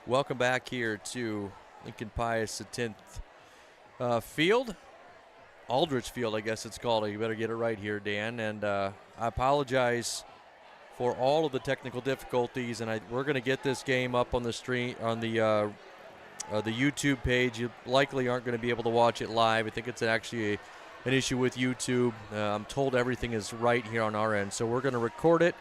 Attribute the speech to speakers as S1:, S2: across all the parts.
S1: Welcome back here to Lincoln Pius X Field. Aldrich Field, I guess it's called. You better get it right here, Dan. And I apologize for all of the technical difficulties, and we're going to get this game up on the stream on the YouTube page. You likely aren't going to be able to watch it live. I think it's actually an issue with YouTube. I'm told everything is right here on our end, so we're going to record it,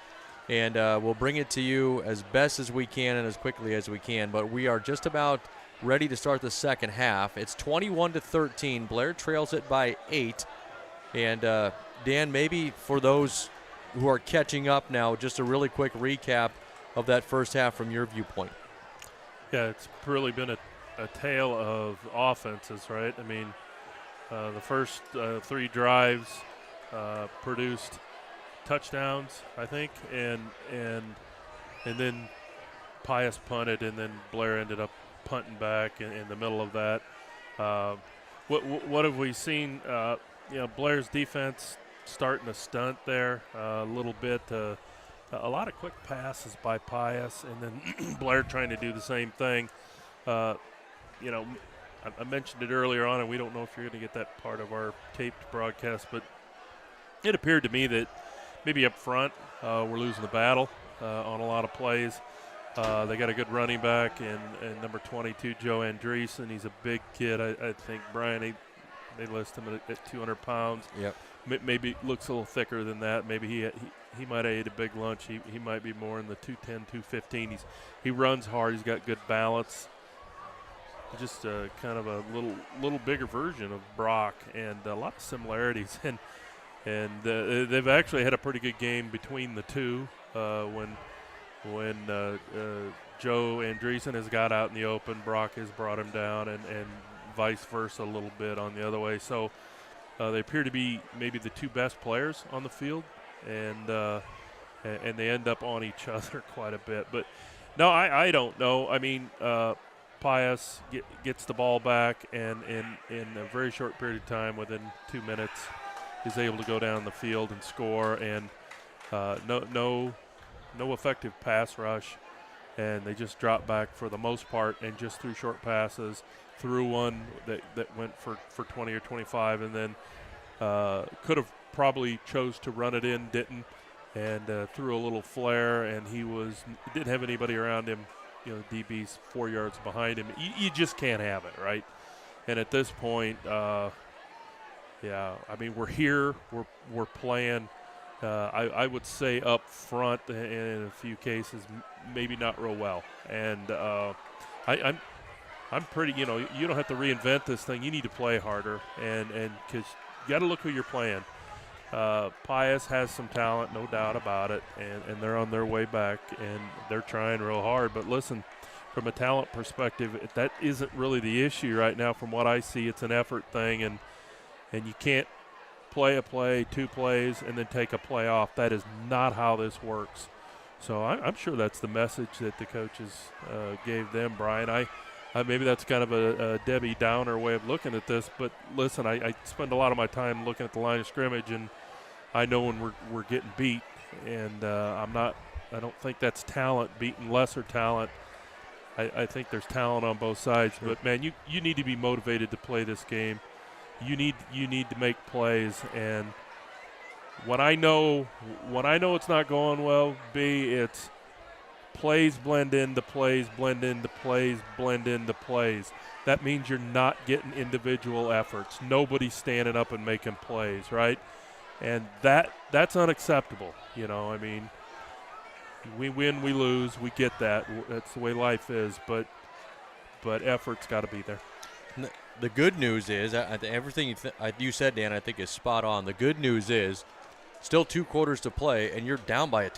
S1: and we'll bring it to you as best as we can and as quickly as we can. But we are just about ready to start the second half. It's 21-13. Blair trails it by 8. And Dan, maybe for those who are catching up now, just a really quick recap of that first half from your viewpoint.
S2: Yeah, it's really been a tale of offenses, right? I mean, the first 3 drives produced touchdowns, I think, and then Pius punted, and then Blair ended up punting back in the middle of that. What have we seen? Blair's defense starting to stunt there a little bit. A lot of quick passes by Pius, and then Blair trying to do the same thing. I mentioned it earlier on, and we don't know if you're going to get that part of our taped broadcast, but it appeared to me that maybe up front we're losing the battle on a lot of plays. They got a good running back in number 22, Joe Andreessen. He's a big kid. I think, Brian, they list him at 200 pounds.
S1: Yep.
S2: Maybe looks a little thicker than that. Maybe he might have ate a big lunch. He might be more in the 210, 215. He runs hard. He's got good balance. Just kind of a little bigger version of Brock, and a lot of similarities. And they've actually had a pretty good game between the two when Joe Andreessen has got out in the open, Brock has brought him down, and vice versa a little bit on the other way. So they appear to be maybe the 2 best players on the field, and they end up on each other quite a bit. But no, I don't know. I mean, Pius gets the ball back, and in a very short period of time, within 2 minutes, is able to go down the field and score, and no effective pass rush, and they just dropped back for the most part and just threw short passes, threw one that went for 20 or 25, and then could have probably chose to run it in, didn't, and threw a little flare, and didn't have anybody around him. DB's 4 yards behind him. You just can't have it, right? And at this point, I mean, we're here, we're playing. I would say up front in a few cases, maybe not real well. And I'm pretty, you don't have to reinvent this thing. You need to play harder, and because you got to look who you're playing. Pius has some talent, no doubt about it, and they're on their way back, and they're trying real hard. But listen, from a talent perspective, that isn't really the issue right now from what I see. It's an effort thing, and you can't play a play, 2 plays, and then take a play off. That is not how this works. So I'm sure that's the message that the coaches gave them, Brian. Maybe that's kind of a Debbie Downer way of looking at this, but listen, I spend a lot of my time looking at the line of scrimmage, and I know when we're getting beat, and I don't think that's talent beating lesser talent. I think there's talent on both sides,
S1: Sure.
S2: But man, you need to be motivated to play this game. You need to make plays, and when I know it's not going well, it's plays blend into plays, blend into plays, blend into plays. That means you're not getting individual efforts. Nobody's standing up and making plays, right? And that's unacceptable. I mean, we win, we lose, we get that. That's the way life is, but effort's got to be there.
S1: The good news is, everything you said, Dan, I think is spot on. The good news is, still 2 quarters to play, and you're down by a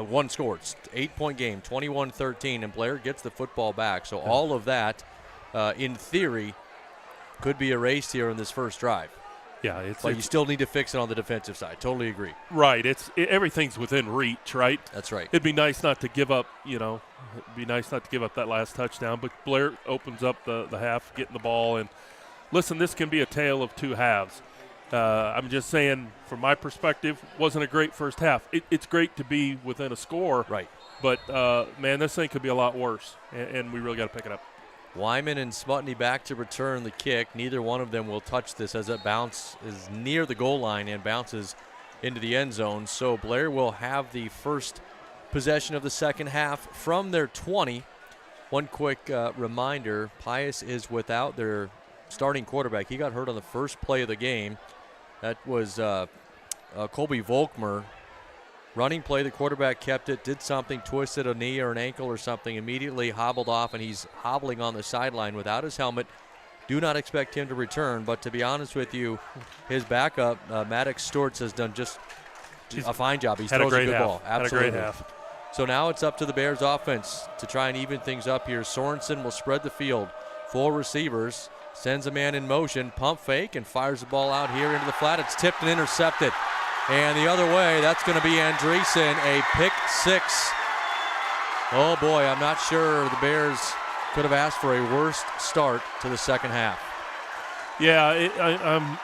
S1: 1 score. It's an 8-point game, 21-13, and Blair gets the football back. So all of that, in theory, could be erased here in this first drive.
S2: Yeah,
S1: but you still need to fix it on the defensive side. Totally agree.
S2: Right. Everything's within reach, right?
S1: That's right.
S2: It'd be nice not to give up, it'd be nice not to give up that last touchdown. But Blair opens up the half, getting the ball. And listen, this can be a tale of 2 halves. I'm just saying, from my perspective, wasn't a great first half. It's great to be within a score.
S1: Right.
S2: But, man, this thing could be a lot worse, and we really got to pick it up.
S1: Wyman and Smutney back to return the kick. Neither one of them will touch this as it bounce is near the goal line and bounces into the end zone. So Blair will have the first possession of the second half from their 20. One quick reminder, Pius is without their starting quarterback. He got hurt on the first play of the game. That was Colby Volkmer. Running play, the quarterback kept it, did something, twisted a knee or an ankle or something, immediately hobbled off, and he's hobbling on the sideline without his helmet. Do not expect him to return, but to be honest with you, his backup, Maddox Storts, has done just a fine job. He throws a good ball. Absolutely.
S2: Had a great half.
S1: So now it's up to the Bears offense to try and even things up here. Sorensen will spread the field. 4 receivers, sends a man in motion, pump fake, and fires the ball out here into the flat. It's tipped and intercepted. And the other way, that's going to be Andreessen, a pick 6. Oh, boy, I'm not sure the Bears could have asked for a worse start to the second half.
S2: Yeah,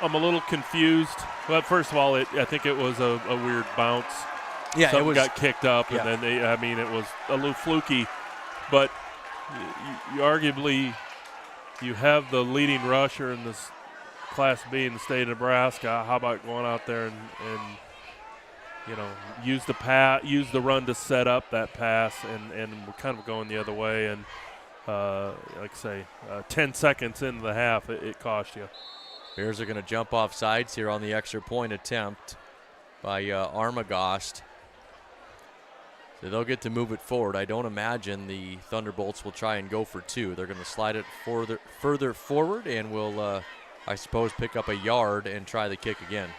S2: I'm a little confused. Well, first of all, I think it was a weird bounce.
S1: Yeah,
S2: Something
S1: it was,
S2: got kicked up, and then it was a little fluky. But you arguably, you have the leading rusher in this Class B in the state of Nebraska. How about going out there and use the run to set up that pass, and we're kind of going the other way. And like I say, 10 seconds into the half, it cost you.
S1: Bears are going to jump off sides here on the extra point attempt by Armagost. So they'll get to move it forward. I don't imagine the Thunderbolts will try and go for 2. They're going to slide it further forward, and will, I suppose, pick up a yard and try the kick again.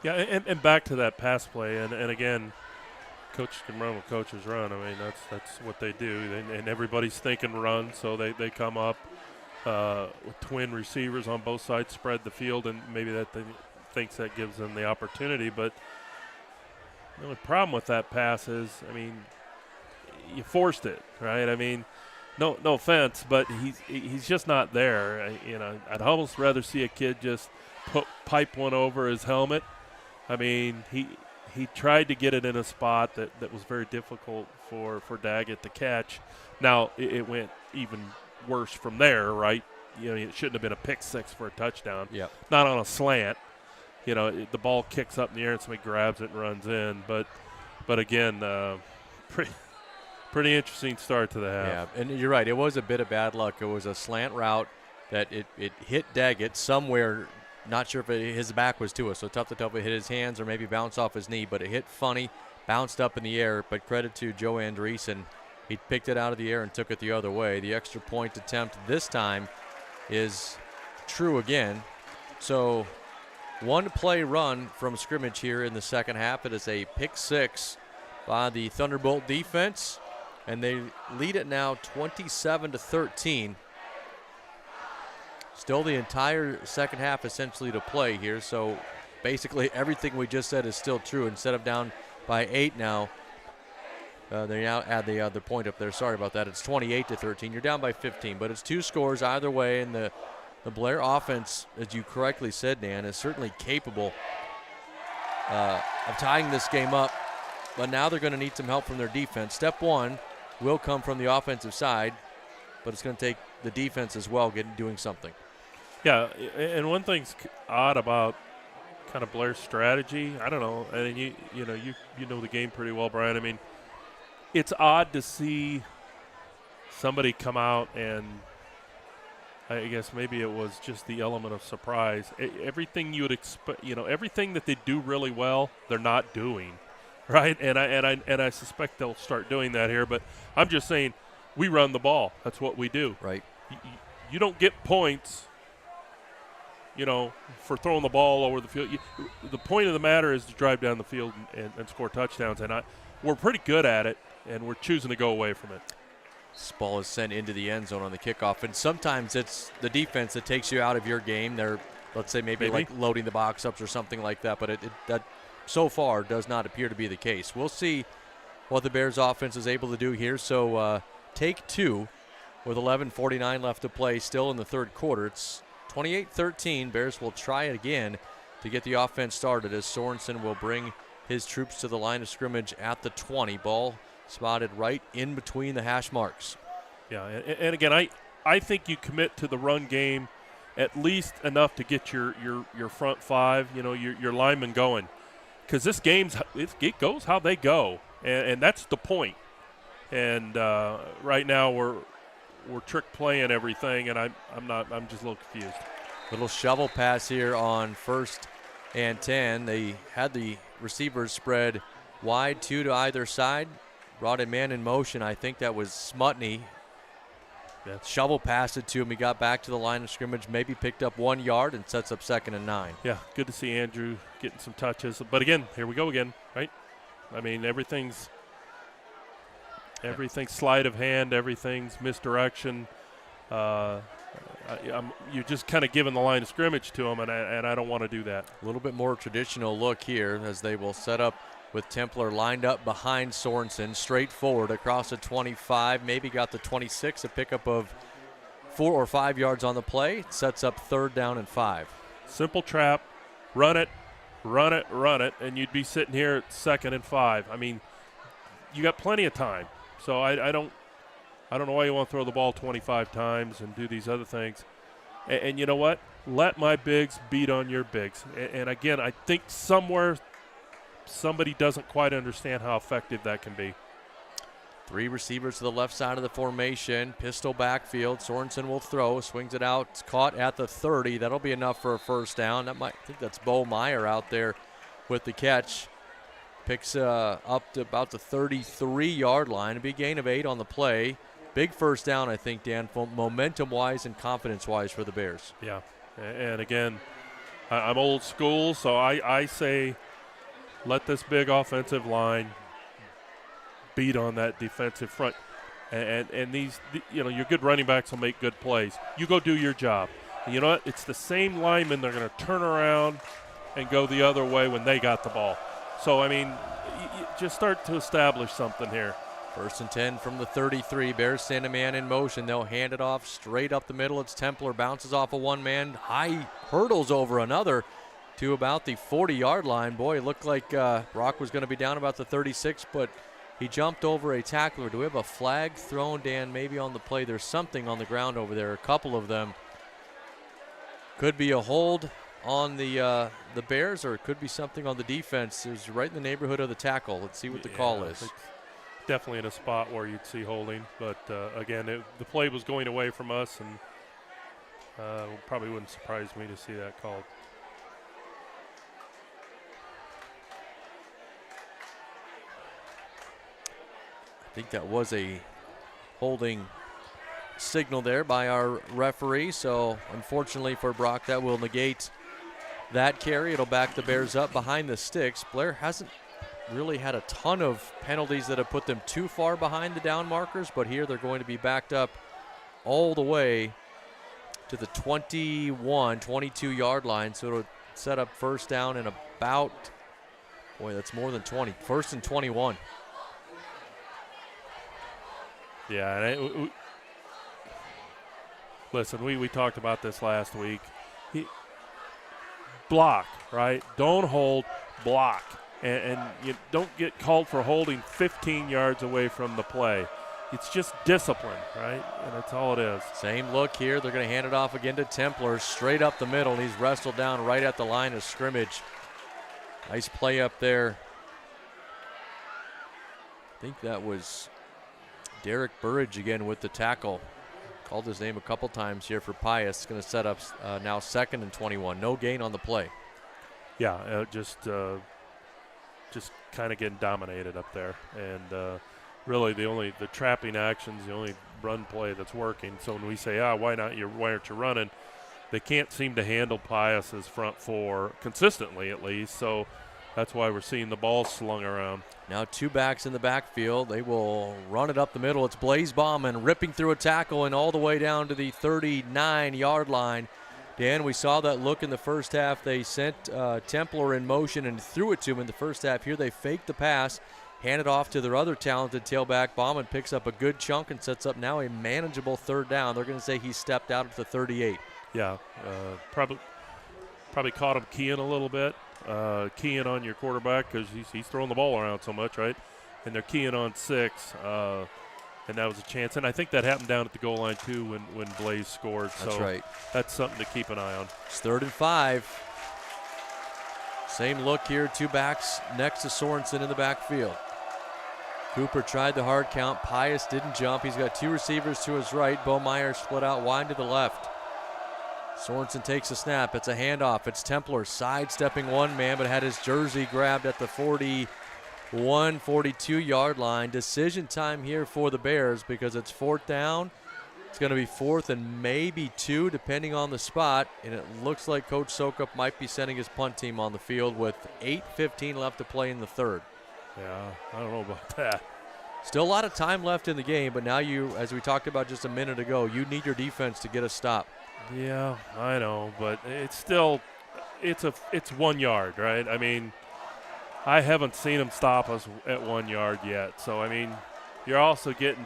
S2: Yeah, and back to that pass play, and again, coaches can run what coaches run. I mean, that's what they do, and everybody's thinking run, so they come up with twin receivers on both sides, spread the field, and maybe that thinks that gives them the opportunity. But the only problem with that pass is, I mean, you forced it, right? I mean, no offense, but he's just not there. I'd almost rather see a kid just pipe one over his helmet. I mean, he tried to get it in a spot that was very difficult for Daggett to catch. Now, it went even worse from there, right? It shouldn't have been a pick 6 for a touchdown.
S1: Yep.
S2: Not on a slant. The ball kicks up in the air and somebody grabs it and runs in. But again, pretty interesting start to the half.
S1: Yeah, and you're right. It was a bit of bad luck. It was a slant route that it hit Daggett somewhere. Not sure if his back was to us, so tough to tell if it hit his hands or maybe bounced off his knee. But it hit funny, bounced up in the air. But credit to Joe Andreessen. He picked it out of the air and took it the other way. The extra point attempt this time is true again. So one play run from scrimmage here in the second half. It is a pick 6 by the Thunderbolt defense, and they lead it now 27-13. Still the entire second half essentially to play here, so basically everything we just said is still true. Instead of down by 8 now, they now add the other point up there. Sorry about that. It's 28-13. You're down by 15, but it's 2 scores either way, and the Blair offense, as you correctly said, Dan, is certainly capable of tying this game up, but now they're going to need some help from their defense. Step 1 will come from the offensive side, but it's going to take the defense as well doing something.
S2: Yeah, and one thing's odd about kind of Blair's strategy, I don't know, and you know the game pretty well, Brian. I mean, it's odd to see somebody come out and I guess maybe it was just the element of surprise. Everything you would expect, everything that they do really well, they're not doing, right? And I suspect they'll start doing that here. But I'm just saying, we run the ball. That's what we do.
S1: Right.
S2: You don't get points, for throwing the ball over the field. The point of the matter is to drive down the field and score touchdowns. And we're pretty good at it, and we're choosing to go away from it.
S1: This ball is sent into the end zone on the kickoff, and sometimes it's the defense that takes you out of your game. They're, let's say, maybe like loading the box ups or something like that, but that so far does not appear to be the case. We'll see what the Bears offense is able to do here. So take 2 with 11:49 left to play, still in the third quarter. It's 28-13. Bears will try it again to get the offense started as Sorensen will bring his troops to the line of scrimmage at the 20. Ball spotted right in between the hash marks.
S2: Yeah, and again, I think you commit to the run game at least enough to get your front five, your linemen going. Because this it goes how they go, and that's the point. And right now we're trick playing everything, and I'm just a little confused.
S1: Little shovel pass here on 1st and 10. They had the receivers spread wide, 2 to either side. Brought a man in motion. I think that was Smutney.
S2: Yeah.
S1: Shovel passed it to him. He got back to the line of scrimmage, maybe picked up 1 yard and sets up 2nd and 9.
S2: Yeah, good to see Andrew getting some touches. But again, here we go again, right? I mean, everything's sleight of hand, everything's misdirection. You're just kind of giving the line of scrimmage to them, and I don't want to do that.
S1: A little bit more traditional look here as they will set up with Templar lined up behind Sorensen, straight forward across the 25, maybe got the 26, a pickup of 4 or 5 yards on the play. It sets up 3rd down and 5.
S2: Simple trap, run it, and you'd be sitting here at 2nd and 5. I mean, you got plenty of time. So I don't know why you want to throw the ball 25 times and do these other things. And you know what? Let my bigs beat on your bigs. And again, I think somewhere somebody doesn't quite understand how effective that can be.
S1: 3 receivers to the left side of the formation. Pistol backfield. Sorensen will throw. Swings it out. It's caught at the 30. That'll be enough for a 1st down. I think that's Bo Meyer out there with the catch. Picks up to about the 33-yard line. A big gain of 8 on the play. Big 1st down, I think, Dan, momentum-wise and confidence-wise for the Bears.
S2: Yeah, and again, I'm old school, so I say let this big offensive line beat on that defensive front. And these, your good running backs will make good plays. You go do your job. And you know what? It's the same linemen. They're going to turn around and go the other way when they got the ball. So, I mean, you just start to establish something here.
S1: 1st and 10 from the 33. Bears send a man in motion. They'll hand it off straight up the middle. It's Templar. Bounces off of one man. High hurdles over another to about the 40-yard line. Boy, it looked like Brock was going to be down about the 36, but he jumped over a tackler. Do we have a flag thrown, Dan, maybe on the play? There's something on the ground over there, a couple of them. Could be a hold on the Bears, or it could be something on the defense. It was right in the neighborhood of the tackle. Let's see what the call is.
S2: It's definitely in a spot where you'd see holding, but again, the play was going away from us, and probably wouldn't surprise me to see that called.
S1: I think that was a holding signal there by our referee, so unfortunately for Brock, that will negate that carry. It'll back the Bears up behind the sticks. Blair hasn't really had a ton of penalties that have put them too far behind the down markers, but here they're going to be backed up all the way to the 21, 22-yard line, so it'll set up 1st down and about, boy, that's more than 20, 1st and 21.
S2: Yeah, and listen, we talked about this last week. Block, right? Don't hold, block. And you don't get called for holding 15 yards away from the play. It's just discipline, right? And that's all it is.
S1: Same look here. They're going to hand it off again to Templar, straight up the middle, and he's wrestled down right at the line of scrimmage. Nice play up there. I think that was Derek Burridge again with the tackle. Called his name a couple times here for Pius. Going to set up now 2nd and 21. No gain on the play.
S2: Yeah, just kind of getting dominated up there. And really the trapping action's the only run play that's working. So when we say, why aren't you running, they can't seem to handle Pius's front 4 consistently at least. So that's why we're seeing the ball slung around.
S1: Now 2 backs in the backfield. They will run it up the middle. It's Blaze Bauman ripping through a tackle and all the way down to the 39-yard line. Dan, we saw that look in the first half. They sent Templar in motion and threw it to him in the first half. Here they faked the pass, hand it off to their other talented tailback. Bauman picks up a good chunk and sets up now a manageable 3rd down. They're going to say he stepped out at the 38.
S2: Yeah, probably probably caught him keying a little bit, keying on your quarterback because he's throwing the ball around so much, right? And they're keying on 6, and that was a chance. And I think that happened down at the goal line too when Blaze scored.
S1: That's
S2: so
S1: right.
S2: That's something to keep an eye on.
S1: It's 3rd and 5. Same look here, 2 backs next to Sorensen in the backfield. Cooper tried the hard count. Pius didn't jump. He's got 2 receivers to his right. Bomeyer split out wide to the left. Sorensen takes a snap. It's a handoff. It's Templer sidestepping one man, but had his jersey grabbed at the 41, 42-yard line. Decision time here for the Bears because it's 4th down. It's going to be 4th and maybe 2, depending on the spot. And it looks like Coach Sokup might be sending his punt team on the field with 8:15 left to play in the 3rd.
S2: Yeah, I don't know about that.
S1: Still a lot of time left in the game, but now you, as we talked about just a minute ago, you need your defense to get a stop.
S2: Yeah, I know, but it's still it's 1 yard, right? I mean, I haven't seen them stop us at 1 yard yet. So I mean, you're also getting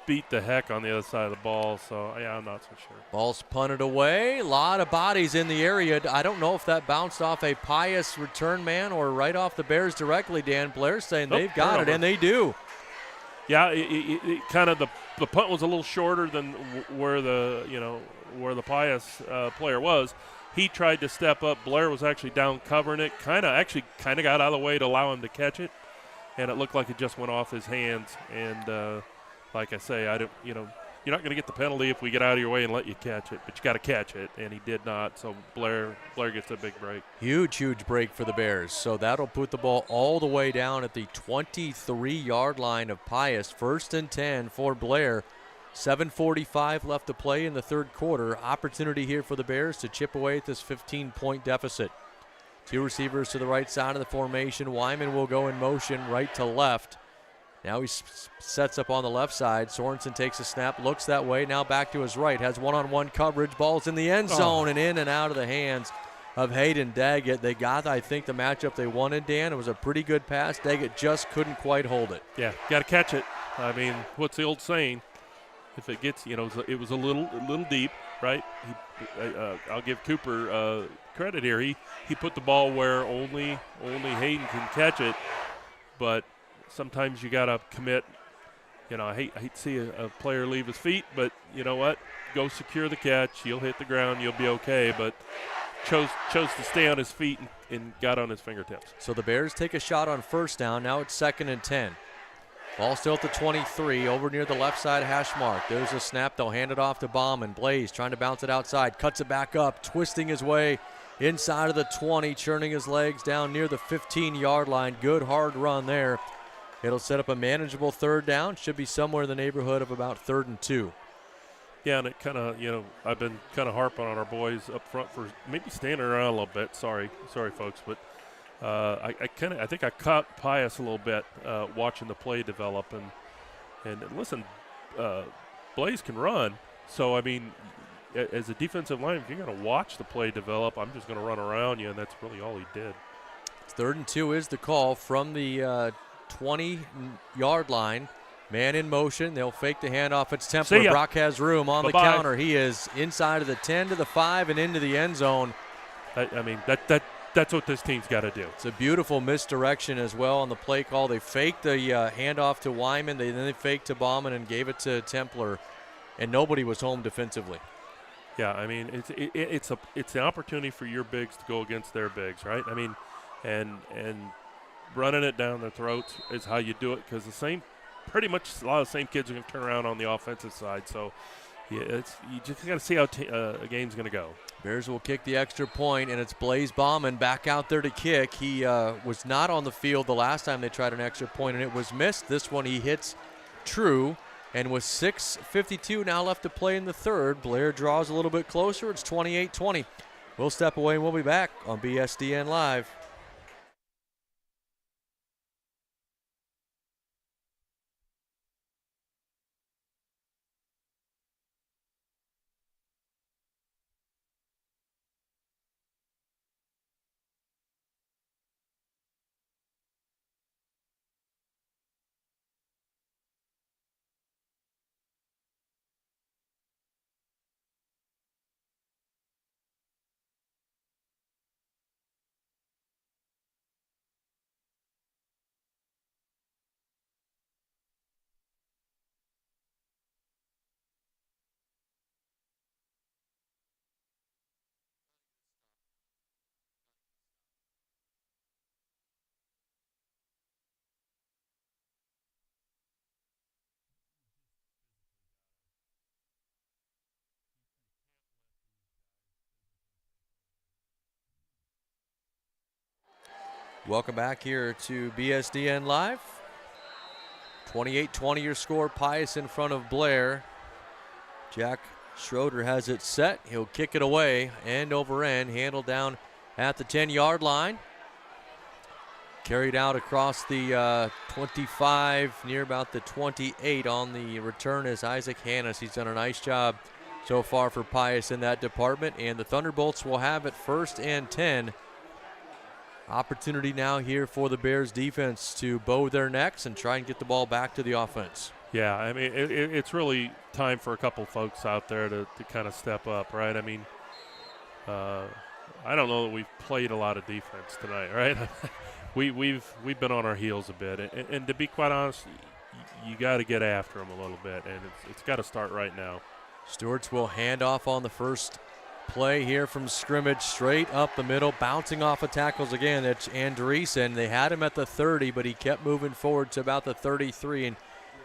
S2: beat the heck on the other side of the ball. So yeah, I'm not so sure.
S1: Ball's punted away. A lot of bodies in the area. I don't know if that bounced off a Pius return man or right off the Bears directly. Dan Blair's saying they've got
S2: turnover.
S1: it, and they do.
S2: Yeah, it kind of the punt was a little shorter than where the Pius player was. He tried to step up. Blair was actually down covering it. Kind of got out of the way to allow him to catch it, and it looked like it just went off his hands. And like I say, you're not going to get the penalty if we get out of your way and let you catch it, but you got to catch it, and he did not. So Blair gets a big break.
S1: Huge break for the Bears. So that'll put the ball all the way down at the 23-yard line of Pius. 1st and 10 for Blair. 7:45 left to play in the 3rd quarter. Opportunity here for the Bears to chip away at this 15-point deficit. 2 receivers to the right side of the formation. Wyman will go in motion right to left. Now he sets up on the left side. Sorensen takes a snap, looks that way, now back to his right. Has one-on-one coverage. Ball's in the end zone and in and out of the hands of Hayden Daggett. They got, I think, the matchup they wanted, Dan. It was a pretty good pass. Daggett just couldn't quite hold it.
S2: Yeah, got to catch it. I mean, what's the old saying? If it gets, it was a little deep, right? I'll give Cooper credit here. He put the ball where only Hayden can catch it, but sometimes you got to commit. I hate to see a player leave his feet, but you know what? Go secure the catch. You'll hit the ground. You'll be okay. But chose to stay on his feet and got on his fingertips.
S1: So the Bears take a shot on 1st down. Now it's 2nd and 10. Ball still at the 23, over near the left side hash mark. There's a snap. They'll hand it off to Bauman. Blaze trying to bounce it outside. Cuts it back up, twisting his way inside of the 20, churning his legs down near the 15-yard line. Good hard run there. It'll set up a manageable 3rd down. Should be somewhere in the neighborhood of about 3rd and 2.
S2: Yeah, and it kind of, I've been kind of harping on our boys up front for maybe standing around a little bit. Sorry, folks, but I think I caught Pius a little bit watching the play develop, and listen, Blaze can run. So I mean, as a defensive line, if you're going to watch the play develop, I'm just going to run around you, and that's really all he did.
S1: 3rd and 2 is the call from the 20-yard line. Man in motion. They'll fake the handoff. It's Templer. Brock has room on the counter. He is inside of the 10 to the 5 and into the end zone.
S2: I mean, that's what this team's got to do.
S1: It's a beautiful misdirection as well on the play call. They faked the handoff to Wyman. Then they faked to Bauman and gave it to Templer, and nobody was home defensively.
S2: Yeah, I mean, it's an opportunity for your bigs to go against their bigs, right? I mean, and running it down their throats is how you do it, because pretty much a lot of the same kids are going to turn around on the offensive side. So, yeah, you just got to see how a game's going to go.
S1: Bears will kick the extra point, and it's Blaze Bauman back out there to kick. He was not on the field the last time they tried an extra point, and it was missed. This one he hits true, and with 6:52 now left to play in the 3rd, Blair draws a little bit closer. It's 28-20. We'll step away, and we'll be back on BSDN Live. Welcome back here to BSDN Live. 28-20 your score. Pius in front of Blair. Jack Schroeder has it set. He'll kick it away, end over end, handled down at the 10-yard line. Carried out across the 25, near about the 28 on the return is Isaac Hannes. He's done a nice job so far for Pius in that department, and the Thunderbolts will have it 1st and 10. Opportunity now here for the Bears defense to bow their necks and try and get the ball back to the offense.
S2: Yeah, I mean, it's really time for a couple folks out there to kind of step up, right? I mean, I don't know that we've played a lot of defense tonight, right? We've been on our heels a bit, and to be quite honest, you got to get after them a little bit, and it's got to start right now.
S1: Stewarts will hand off on the first play here from scrimmage, straight up the middle, bouncing off of tackles again. That's Andreessen. They had him at the 30, but he kept moving forward to about the 33. And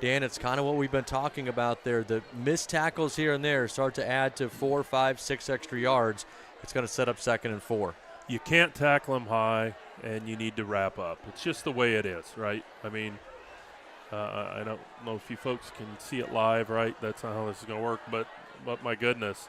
S1: Dan, it's kind of what we've been talking about there. The missed tackles here and there start to add to 4, 5, 6 extra yards. It's going to set up 2nd and 4.
S2: You can't tackle them high, and you need to wrap up. It's just the way it is, right? I mean, I don't know if you folks can see it live, right? That's not how this is going to work, but my goodness.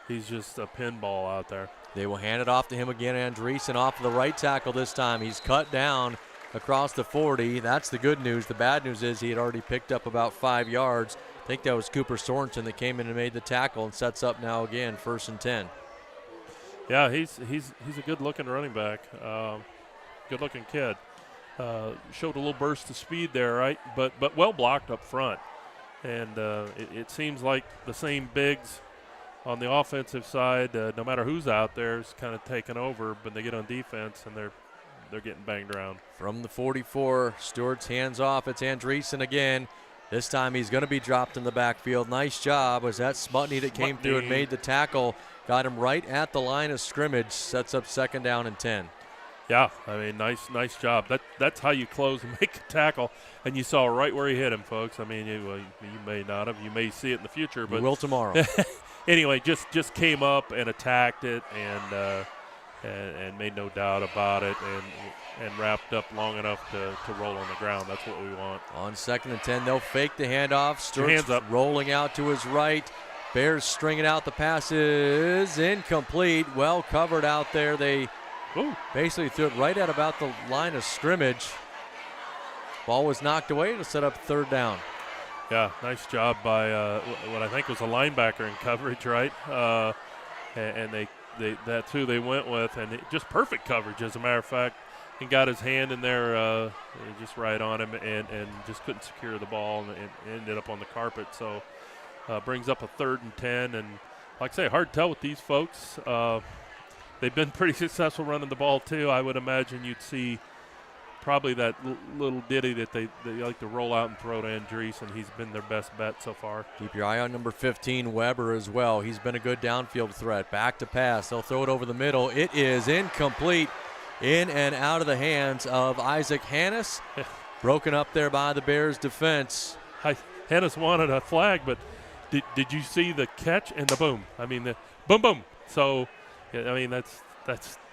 S2: He's just a pinball out there.
S1: They will hand it off to him again. Andreessen off of the right tackle this time. He's cut down across the 40. That's the good news. The bad news is he had already picked up about 5 yards. I think that was Cooper Sorensen that came in and made the tackle and sets up now again 1st and 10.
S2: Yeah, he's a good-looking running back. Good-looking kid. Showed a little burst of speed there, right? But well blocked up front. And it seems like the same bigs on the offensive side, no matter who's out there, is kind of taking over, but they get on defense and they're getting banged around.
S1: From the 44, Stewart's hands off. It's Andreessen again. This time he's going to be dropped in the backfield. Nice job. Was that Smutney that came through and made the tackle? Got him right at the line of scrimmage. Sets up 2nd down and 10.
S2: Yeah, I mean, nice job. That's how you close and make a tackle. And you saw right where he hit him, folks. I mean, you may not have. You may see it in the future, but
S1: you will tomorrow.
S2: Anyway, just came up and attacked it and made no doubt about it and wrapped up long enough to roll on the ground. That's what we want.
S1: On 2nd and 10, they'll fake the handoff. Stewart's
S2: hands up.
S1: Rolling out to his right. Bears stringing out the passes. Incomplete. Well covered out there. They basically threw it right at about the line of scrimmage. Ball was knocked away to set up 3rd down.
S2: Yeah, nice job by what I think was a linebacker in coverage, right? And that's who they went with, and just perfect coverage, as a matter of fact. He got his hand in there just right on him and just couldn't secure the ball and ended up on the carpet. So brings up a 3rd and 10. And like I say, hard to tell with these folks. They've been pretty successful running the ball, too. I would imagine you'd see probably that little ditty that they like to roll out and throw to Andreessen. He's been their best bet so far.
S1: Keep your eye on number 15, Weber, as well. He's been a good downfield threat. Back to pass. They'll throw it over the middle. It is incomplete. In and out of the hands of Isaac Hannes. Broken up there by the Bears defense.
S2: Hannes wanted a flag, but did you see the catch and the boom? I mean, the boom, boom. So, I mean, that's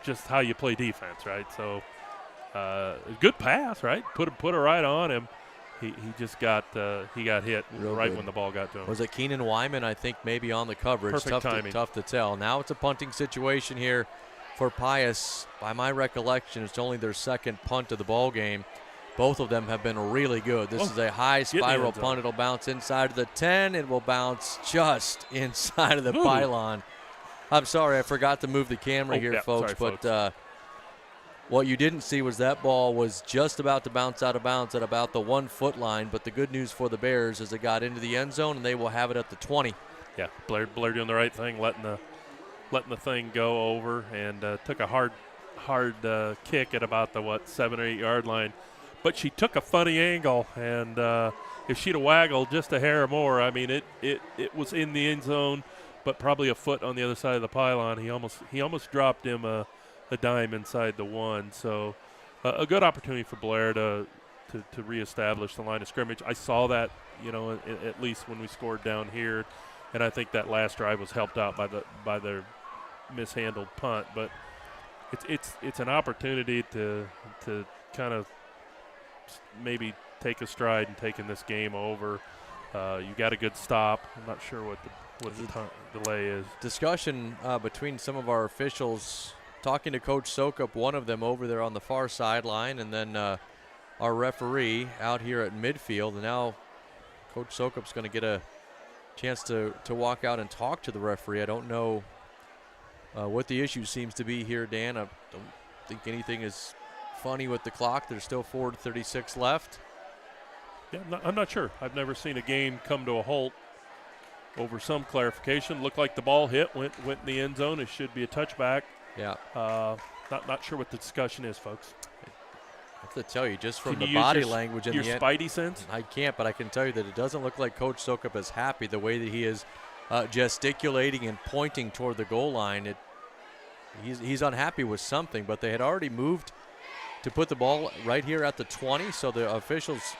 S2: just how you play defense, right? So, good pass, right? Put her right on him. He just got hit right when the ball got to him.
S1: Was it Keenan Wyman? I think maybe on the coverage.
S2: Perfect timing.
S1: Tough to tell. Now it's a punting situation here for Pius. By my recollection, it's only their 2nd punt of the ball game. Both of them have been really good. This is a high spiral punt. It'll bounce inside of the 10. It will bounce just inside of the pylon. I'm sorry, I forgot to move the camera here, folks. What you didn't see was that ball was just about to bounce out of bounds at about the 1-foot line. But the good news for the Bears is it got into the end zone, and they will have it at the 20.
S2: Yeah, Blair doing the right thing, letting the thing go over, and took a hard kick at about the 7 or 8 yard line. But she took a funny angle, and if she'd have waggled just a hair more, I mean, it was in the end zone, but probably a foot on the other side of the pylon. He almost dropped him a dime inside the 1. So a good opportunity for Blair to reestablish the line of scrimmage. I saw that, at least when we scored down here, and I think that last drive was helped out by their mishandled punt. But it's an opportunity to kind of maybe take a stride in taking this game over. You got a good stop. I'm not sure what the delay is.
S1: Discussion between some of our officials, talking to Coach Sokup, one of them over there on the far sideline, and then our referee out here at midfield. And now Coach Sokup's going to get a chance to walk out and talk to the referee. I don't know what the issue seems to be here, Dan. I don't think anything is funny with the clock. There's still 4:36 left.
S2: Yeah, I'm not sure. I've never seen a game come to a halt over some clarification. Looked like the ball went in the end zone. It should be a touchback.
S1: Yeah.
S2: Not sure what the discussion is, folks.
S1: I have to tell you, just from
S2: Can
S1: the
S2: you
S1: body
S2: use
S1: language in
S2: your
S1: the end.
S2: spidey sense?
S1: I can't, but I can tell you that it doesn't look like Coach Sokup is happy the way that he is gesticulating and pointing toward the goal line. He's unhappy with something, but they had already moved to put the ball right here at the 20, so the officials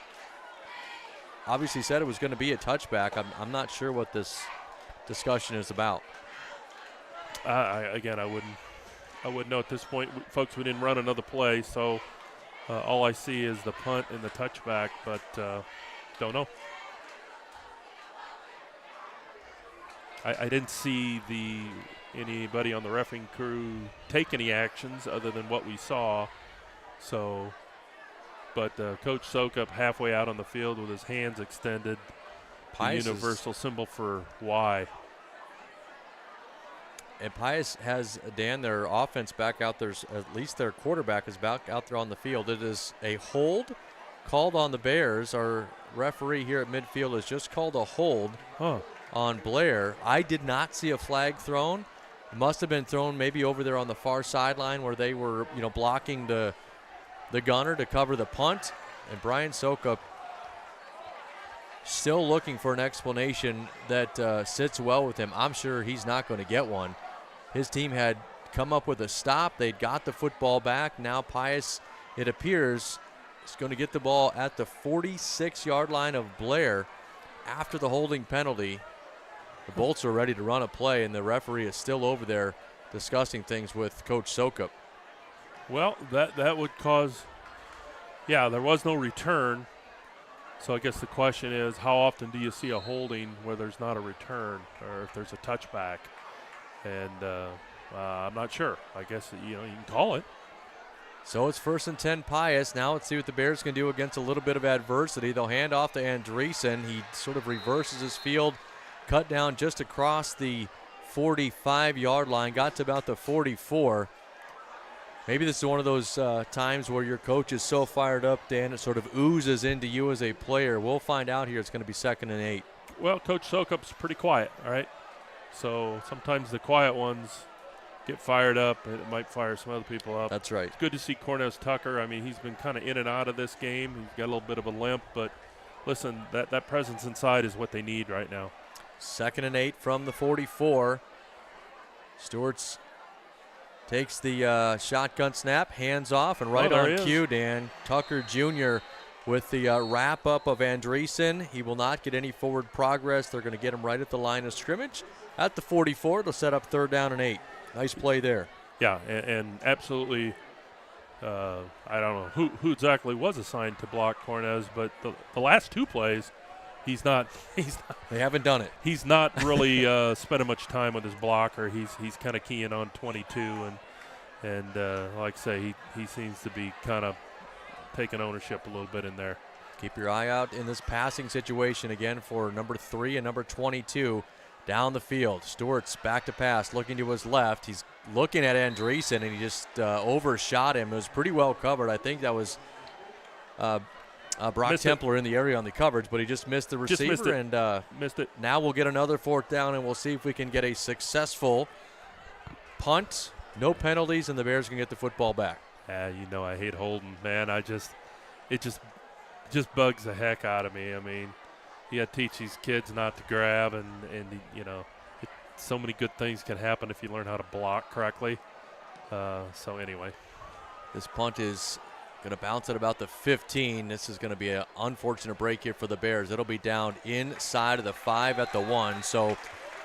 S1: obviously said it was going to be a touchback. I'm not sure what this discussion is about.
S2: I wouldn't know at this point. Folks, we didn't run another play, so all I see is the punt and the touchback, but don't know. I didn't see anybody on the reffing crew take any actions other than what we saw. So, but Coach Sokup halfway out on the field with his hands extended,
S1: Pius
S2: the universal symbol for Y.
S1: And Pius has, Dan, their offense back out there, at least their quarterback is back out there on the field. It is a hold called on the Bears. Our referee here at midfield has just called a hold on Blair. I did not see a flag thrown. It must have been thrown maybe over there on the far sideline where they were, blocking the gunner to cover the punt. And Brian Sokup still looking for an explanation that sits well with him. I'm sure he's not going to get one. His team had come up with a stop. They'd got the football back. Now Pius, it appears, is going to get the ball at the 46-yard line of Blair after the holding penalty. The Bolts are ready to run a play, and the referee is still over there discussing things with Coach Sokup.
S2: Well, that would cause, there was no return. So I guess the question is, how often do you see a holding where there's not a return or if there's a touchback? And I'm not sure. I guess, you can call it.
S1: So it's 1st and 10 Pius. Now let's see what the Bears can do against a little bit of adversity. They'll hand off to Andreessen. He sort of reverses his field, cut down just across the 45-yard line, got to about the 44. Maybe this is one of those times where your coach is so fired up, Dan, it sort of oozes into you as a player. We'll find out here. It's going to be 2nd and 8.
S2: Well, Coach Sokup's pretty quiet, all right? So sometimes the quiet ones get fired up. It might fire some other people up.
S1: That's right.
S2: It's good to see Cornez Tucker. I mean, he's been kind of in and out of this game. He's got a little bit of a limp, but listen, that presence inside is what they need right now.
S1: 2nd and 8 from the 44. Stewart's takes the shotgun snap, hands off, and right on cue, Dan, Tucker Jr. with the wrap-up of Andreessen. He will not get any forward progress. They're going to get him right at the line of scrimmage. At the 44, they'll set up 3rd down and 8. Nice play there.
S2: Yeah, and absolutely, I don't know who exactly was assigned to block Cornez, but the last 2 plays, he's not.
S1: They haven't done it.
S2: He's not really spending much time with his blocker. He's kind of keying on 22, and like I say, he seems to be kind of taking ownership a little bit in there.
S1: Keep your eye out in this passing situation again for number 3 and number 22 down the field. Stewart's back to pass, looking to his left. He's looking at Andreessen, and he just overshot him. It was pretty well covered. I think that was Brock Templer in the area on the coverage, but he just missed the receiver.
S2: Missed it.
S1: Now we'll get another 4th down, and we'll see if we can get a successful punt. No penalties, and the Bears can get the football back.
S2: I hate holding, man. It just bugs the heck out of me. I mean, you got to teach these kids not to grab, and so many good things can happen if you learn how to block correctly. So anyway.
S1: This punt is going to bounce at about the 15. This is going to be an unfortunate break here for the Bears. It'll be down inside of the 5 at the 1. So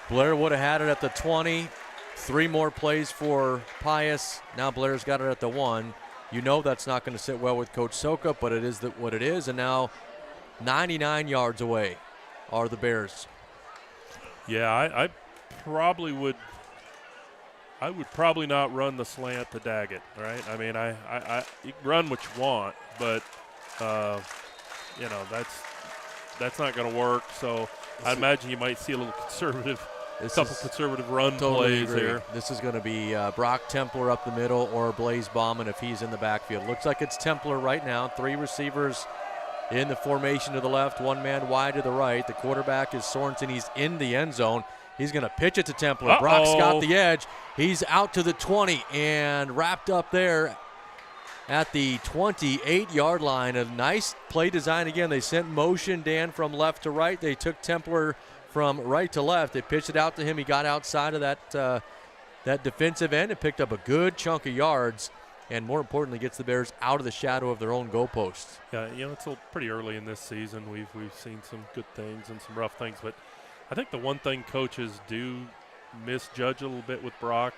S1: Blair would have had it at the 20. 3 more plays for Pius. Now Blair's got it at the 1. You know that's not going to sit well with Coach Soka, but it is what it is. And now 99 yards away are the Bears.
S2: Yeah, I probably would. I would probably not run the slant to Daggett, right? I mean, you can run what you want, but that's not going to work. So I imagine you might see a little conservative. A couple conservative run plays here.
S1: This is going to be Brock Templer up the middle or Blaze Bauman if he's in the backfield. Looks like it's Templer right now. 3 receivers in the formation to the left, 1 man wide to the right. The quarterback is Sorensen. He's in the end zone. He's going to pitch it to Templer. Brock's got the edge. He's out to the 20 and wrapped up there at the 28-yard line. A nice play design again. They sent motion, Dan, from left to right. They took Templer from right to left. They pitched it out to him. He got outside of that defensive end and picked up a good chunk of yards, and more importantly, gets the Bears out of the shadow of their own goalposts.
S2: Yeah, it's pretty early in this season. We've seen some good things and some rough things, but I think the one thing coaches do misjudge a little bit with Brock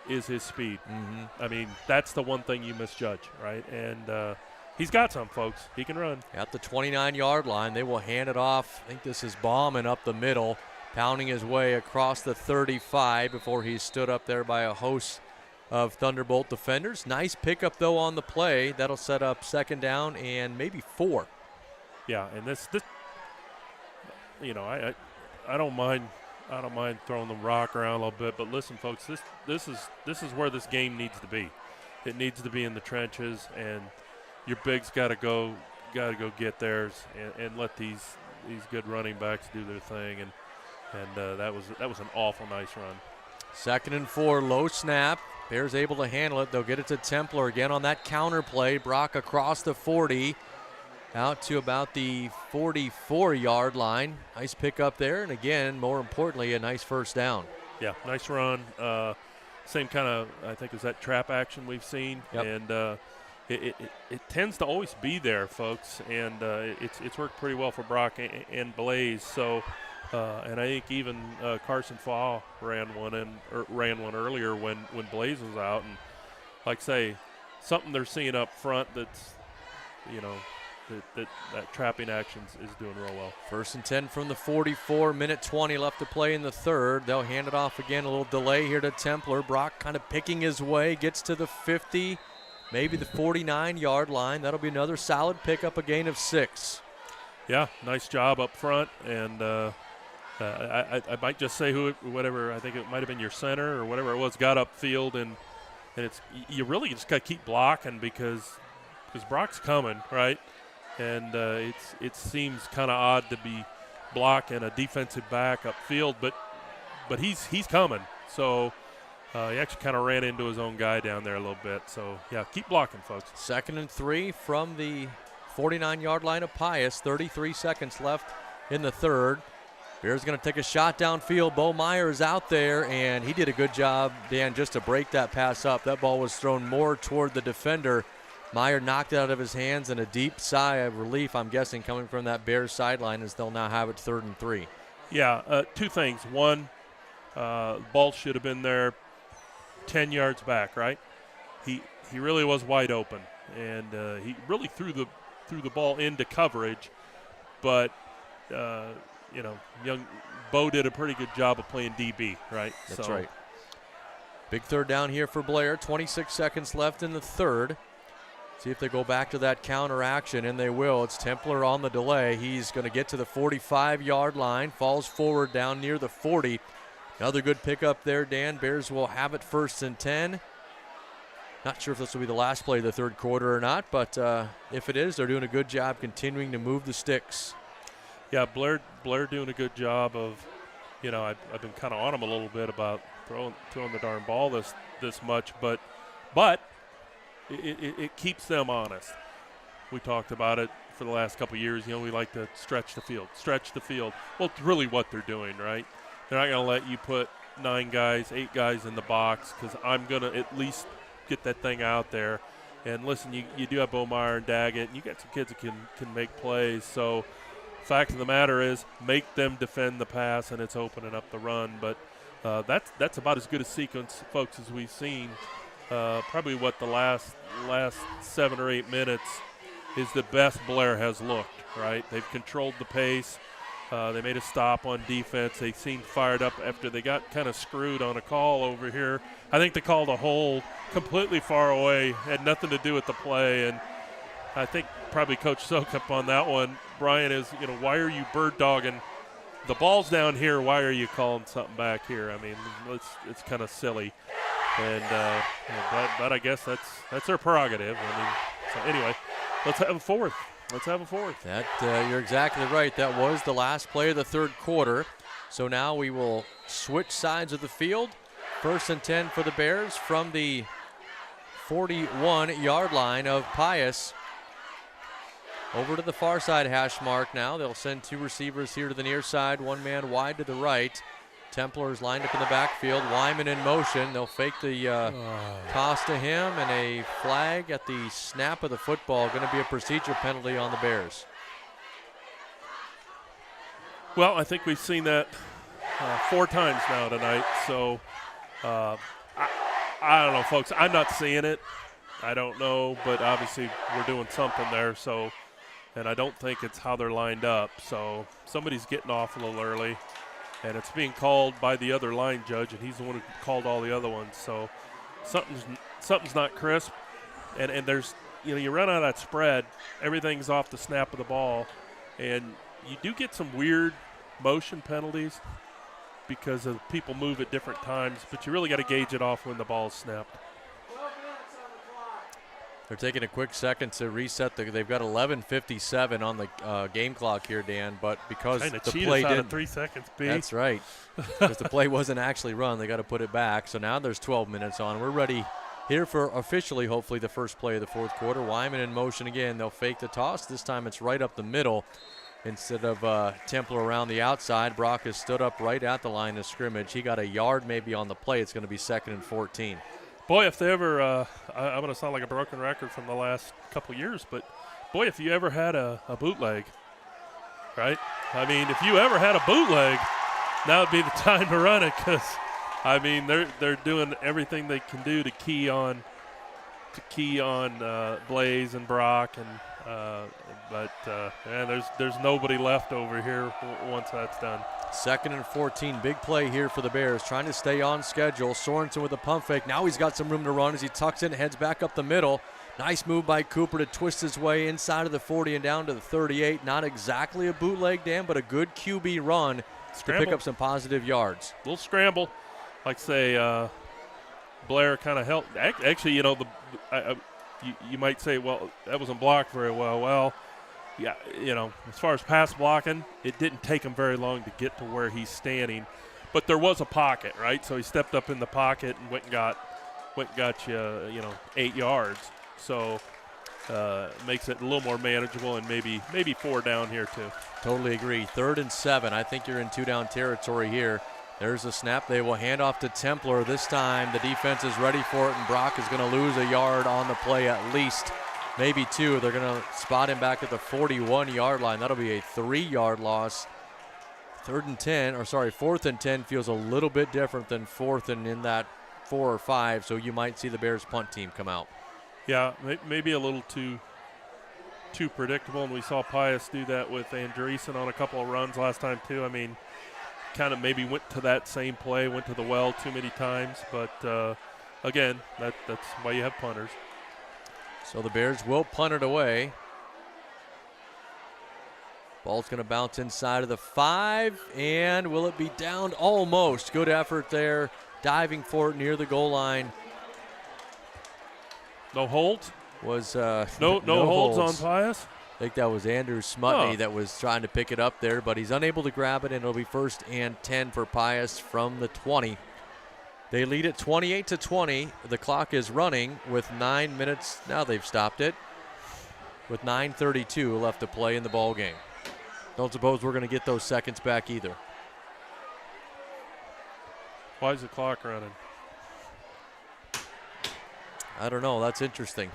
S2: is his speed.
S1: Mm-hmm.
S2: I mean, that's the one thing you misjudge, right? And he's got some, folks. He can run.
S1: At the 29-yard line, they will hand it off. I think this is Bauman up the middle, pounding his way across the 35 before he's stood up there by a host of Thunderbolt defenders. Nice pickup, though, on the play. That'll set up 2nd down and maybe 4.
S2: Yeah, and this I don't mind throwing the rock around a little bit, but listen, folks, this is where this game needs to be. It needs to be in the trenches, and your bigs got to go get theirs and let these good running backs do their thing, and that was an awful nice run.
S1: 2nd and 4, low snap. Bears able to handle it. They'll get it to Templer again on that counter play. Brock across the 40, out to about the 44-yard line. Nice pickup there, and again, more importantly, a nice 1st down.
S2: Yeah, nice run. Same kind of, I think, is that trap action we've seen,
S1: yep.
S2: And it tends to always be there, folks, and it's worked pretty well for Brock and Blaze. So, and I think even Carson Fall ran one earlier when Blaze was out, and like I say, something they're seeing up front that's, that trapping action is doing real well. 1st
S1: and 10 from the 44, minute 20 left to play in the 3rd. They'll hand it off again. A little delay here to Templer. Brock kind of picking his way, gets to the 50. Maybe the 49-yard line. That'll be another solid pickup, a gain of 6.
S2: Yeah, nice job up front. And I might just say whatever, I think it might have been your center or whatever it was, got upfield. And it's you really just got to keep blocking because Brock's coming, right? And it seems kind of odd to be blocking a defensive back upfield, but he's coming. So he actually kind of ran into his own guy down there a little bit. So, yeah, keep blocking, folks.
S1: 2nd and 3 from the 49-yard line of Pius. 33 seconds left in the 3rd. Bears going to take a shot downfield. Bo Meyer is out there, and he did a good job, Dan, just to break that pass up. That ball was thrown more toward the defender. Meyer knocked it out of his hands, and a deep sigh of relief, I'm guessing, coming from that Bears sideline as they'll now have it 3rd and 3.
S2: Yeah, 2 things. One, ball should have been there 10 yards back, right? He really was wide open, and he really threw the ball into coverage, but young Bo did a pretty good job of playing DB, right?
S1: That's right. Big 3rd down here for Blair. 26 seconds left in the 3rd. See if they go back to that counter action, and they will. It's Templer on the delay. He's going to get to the 45-yard line, falls forward down near the 40. Another good pickup there, Dan. Bears will have it 1st and 10. Not sure if this will be the last play of the 3rd quarter or not, but if it is, they're doing a good job continuing to move the sticks.
S2: Yeah, Blair doing a good job of, I've been kind of on him a little bit about throwing the darn ball this much, but it keeps them honest. We talked about it for the last couple of years. We like to stretch the field. Well, it's really what they're doing, right? They're not going to let you put 8 guys in the box because I'm going to at least get that thing out there. And listen, you do have Beaumeyer and Daggett, and you got some kids that can make plays. So fact of the matter is make them defend the pass, and it's opening up the run. But That's about as good a sequence, folks, as we've seen. Probably what the last 7 or 8 minutes is the best Blair has looked, right? They've controlled the pace. They made a stop on defense. They seemed fired up after they got kind of screwed on a call over here. I think they called a hold completely far away, had nothing to do with the play, and I think probably Coach Sokup on that one. Brian is, why are you bird dogging? The ball's down here. Why are you calling something back here? I mean, it's kind of silly, and but I guess that's their prerogative. I mean, so anyway, let's have a fourth.
S1: That you're exactly right. That was the last play of the third quarter. So now we will switch sides of the field. 1st and 10 for the Bears from the 41-yard line of Pius. Over to the far side hash mark now. They'll send 2 receivers here to the near side, 1 man wide to the right. Templars lined up in the backfield. Wyman in motion. They'll fake the toss to him, and a flag at the snap of the football. Going to be a procedure penalty on the Bears.
S2: Well, I think we've seen that 4 times now tonight. So I don't know, folks. I'm not seeing it. I don't know, but obviously we're doing something there. So, and I don't think it's how they're lined up. So somebody's getting off a little early. And it's being called by the other line judge, and he's the one who called all the other ones. So something's not crisp. And there's, you run out of that spread, everything's off the snap of the ball. And you do get some weird motion penalties because of people move at different times, but you really got to gauge it off when the ball's snapped.
S1: They're taking a quick second to reset. They've got 11:57 on the game clock here, Dan. But because the play didn't,
S2: 3 seconds, B.
S1: That's right. Because the play wasn't actually run, they got to put it back. So now there's 12 minutes on. We're ready here for officially, hopefully, the first play of the fourth quarter. Wyman in motion again. They'll fake the toss. This time it's right up the middle instead of Templar around the outside. Brock has stood up right at the line of scrimmage. He got a yard maybe on the play. It's going to be 2nd and 14.
S2: Boy, if they ever, I'm going to sound like a broken record from the last couple years, but boy, if you ever had a bootleg, right? I mean, if you ever had a bootleg, now would be the time to run it because, I mean, they're doing everything they can do to key on Blaze and Brock, and there's nobody left over here once that's done.
S1: 2nd and 14, big play here for the Bears, trying to stay on schedule. Sorensen with a pump fake. Now he's got some room to run as he tucks in, heads back up the middle. Nice move by Cooper to twist his way inside of the 40 and down to the 38. Not exactly a bootleg, Dan, but a good QB run to pick up some positive yards.
S2: Little scramble. Like say, Blair kind of helped. Actually, you might say, well, that wasn't blocked very well. Well, yeah, as far as pass blocking, it didn't take him very long to get to where he's standing. But there was a pocket, right? So he stepped up in the pocket and went and got you, 8 yards. So makes it a little more manageable and maybe 4 down here too.
S1: Totally agree. 3rd and 7. I think you're in 2-down territory here. There's a snap. They will hand off to Templar. This time the defense is ready for it, and Brock is going to lose a yard on the play at least. Maybe 2. They're going to spot him back at the 41-yard line. That'll be a 3-yard loss. 4th and 10 feels a little bit different than 4th and in that 4 or 5, so you might see the Bears punt team come out.
S2: Yeah, maybe a little too predictable, and we saw Pius do that with Andreessen on a couple of runs last time too. I mean, kind of maybe went to that same play, went to the well too many times, but again, that's why you have punters.
S1: So the Bears will punt it away. Ball's going to bounce inside of the 5, and will it be down? Almost. Good effort there, diving for it near the goal line.
S2: No holds?
S1: Was
S2: no holds on Pius?
S1: I think that was Andrew Smutney that was trying to pick it up there, but he's unable to grab it, and it'll be 1st and 10 for Pius from the 20. They lead it 28-20. The clock is running with 9 minutes. Now they've stopped it with 9:32 left to play in the ball game. Don't suppose we're going to get those seconds back either.
S2: Why is the clock running?
S1: I don't know. That's interesting.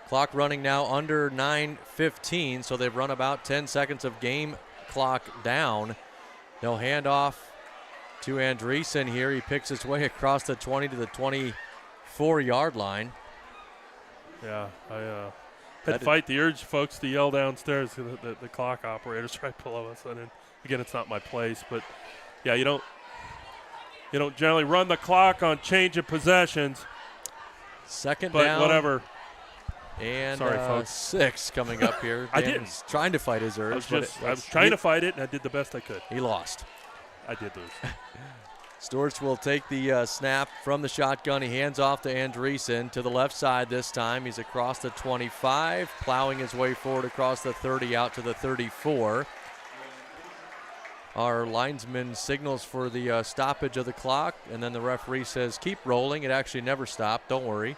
S1: Clock running now under 9:15, so they've run about 10 seconds of game clock down. They'll hand off to Andreessen here. He picks his way across the 20 to the 24-yard line.
S2: Yeah, I had to fight the urge, folks, to yell downstairs to the clock operator's right below us. And again, it's not my place, but yeah, you don't generally run the clock on change of possessions.
S1: Second
S2: but
S1: down.
S2: Whatever.
S1: And
S2: sorry, folks.
S1: 6 coming up here.
S2: I didn't.
S1: Trying to fight his urge.
S2: I was trying to fight it, and I did the best I could.
S1: He lost.
S2: I did lose.
S1: Stewarts will take the snap from the shotgun. He hands off to Andreessen to the left side this time. He's across the 25, plowing his way forward across the 30 out to the 34. Our linesman signals for the stoppage of the clock, and then the referee says, keep rolling. It actually never stopped. Don't worry.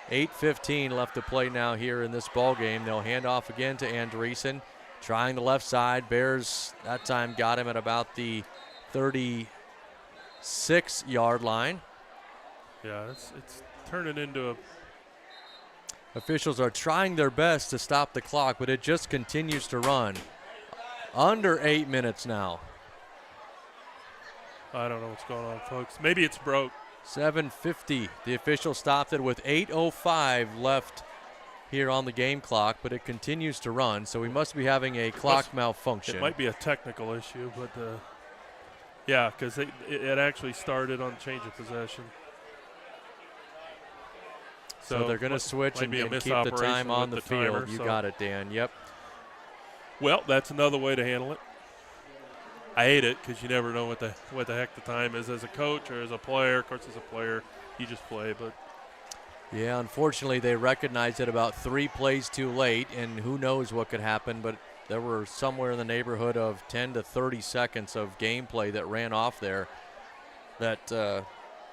S1: 8:15 left to play now here in this ball game. They'll hand off again to Andreessen, trying the left side. Bears that time got him at about the 36-yard line.
S2: Yeah, it's turning into a.
S1: Officials are trying their best to stop the clock, but it just continues to run. Under 8 minutes now.
S2: I don't know what's going on, folks. Maybe it's broke.
S1: 7:50. The official stopped it with 8:05 left here on the game clock, but it continues to run, so we must be having a clock malfunction.
S2: It might be a technical issue, but yeah, because it actually started on change of possession.
S1: So they're going to switch and keep the time on the field. You got it, Dan. Yep.
S2: Well, that's another way to handle it. I hate it because you never know what the heck the time is as a coach or as a player. Of course, as a player, you just play. But
S1: yeah, unfortunately, they recognized it about 3 plays too late, and who knows what could happen. But there were somewhere in the neighborhood of 10 to 30 seconds of gameplay that ran off there that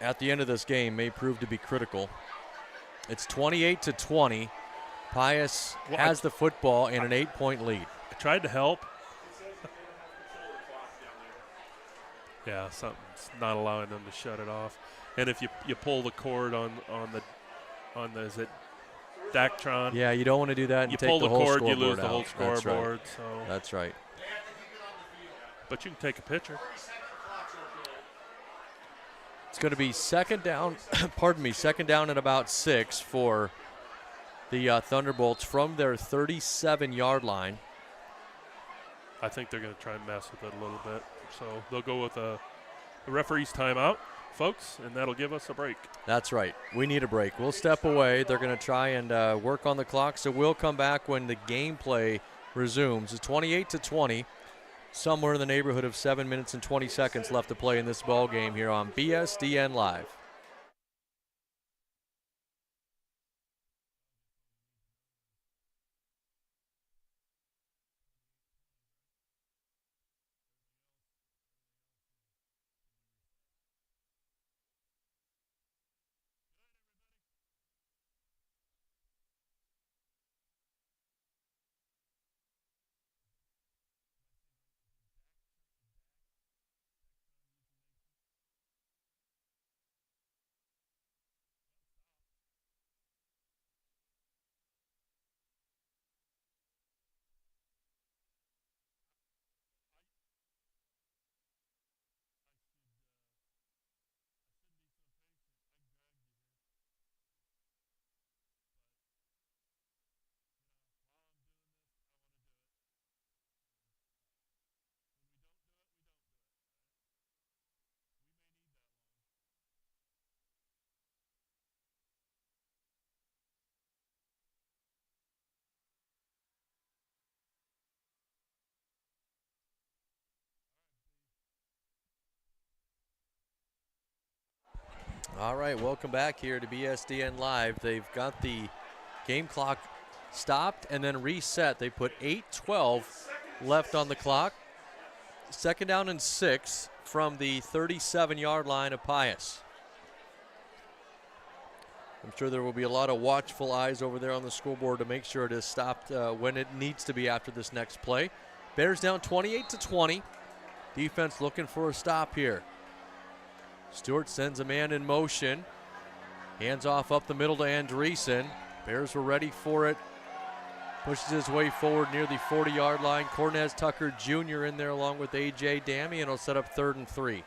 S1: at the end of this game may prove to be critical. It's 28-20. Pius has the football in an 8-point lead.
S2: I tried to help. Yeah, something's not allowing them to shut it off. And if you pull the cord on the is it Dactron?
S1: Yeah, you don't want to do that and
S2: you
S1: take
S2: pull
S1: the
S2: the
S1: whole
S2: cord,
S1: scoreboard
S2: you lose the whole
S1: out.
S2: scoreboard.
S1: That's right.
S2: So
S1: that's right.
S2: But you can take a picture.
S1: It's going to be second down. Pardon me, second down and about 6 for the Thunderbolts from their 37-yard line.
S2: I think they're going to try and mess with it a little bit. So they'll go with a referee's timeout, folks, and that'll give us a break.
S1: That's right. We need a break. We'll step away. They're going to try and work on the clock, so we'll come back when the gameplay resumes. It's 28-20, somewhere in the neighborhood of 7 minutes and 20 seconds left to play in this ball game here on BSDN Live. All right, welcome back here to BSDN Live. They've got the game clock stopped and then reset. They put 8:12 left on the clock. Second down and 6 from the 37-yard line of Pius. I'm sure there will be a lot of watchful eyes over there on the scoreboard to make sure it is stopped when it needs to be after this next play. Bears down 28-20. Defense looking for a stop here. Stewart sends a man in motion. Hands off up the middle to Andreessen. Bears were ready for it. Pushes his way forward near the 40-yard line. Cornez Tucker Jr. in there along with A.J. Dammy, and he'll set up 3rd and 3.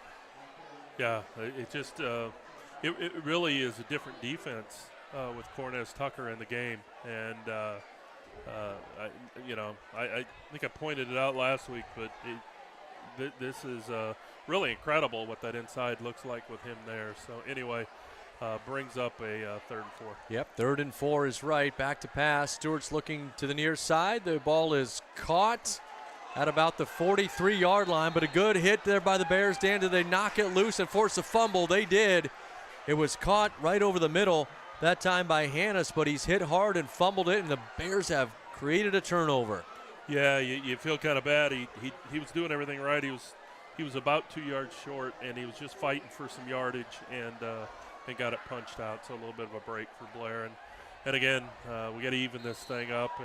S2: Yeah, it just it really is a different defense with Cornez Tucker in the game, and I think I pointed it out last week, but this is really incredible what that inside looks like with him there. So anyway, brings up a 3rd and 4.
S1: Yep, 3rd and 4 is right. Back to pass. Stewart's looking to the near side. The ball is caught at about the 43-yard line, but a good hit there by the Bears. Dan, did they knock it loose and force a fumble? They did. It was caught right over the middle, that time by Hannes, but he's hit hard and fumbled it, and the Bears have created a turnover.
S2: Yeah, you feel kind of bad. He was doing everything right. He was about 2 yards short, and he was just fighting for some yardage, and got it punched out. So a little bit of a break for Blair, and again, we got to even this thing up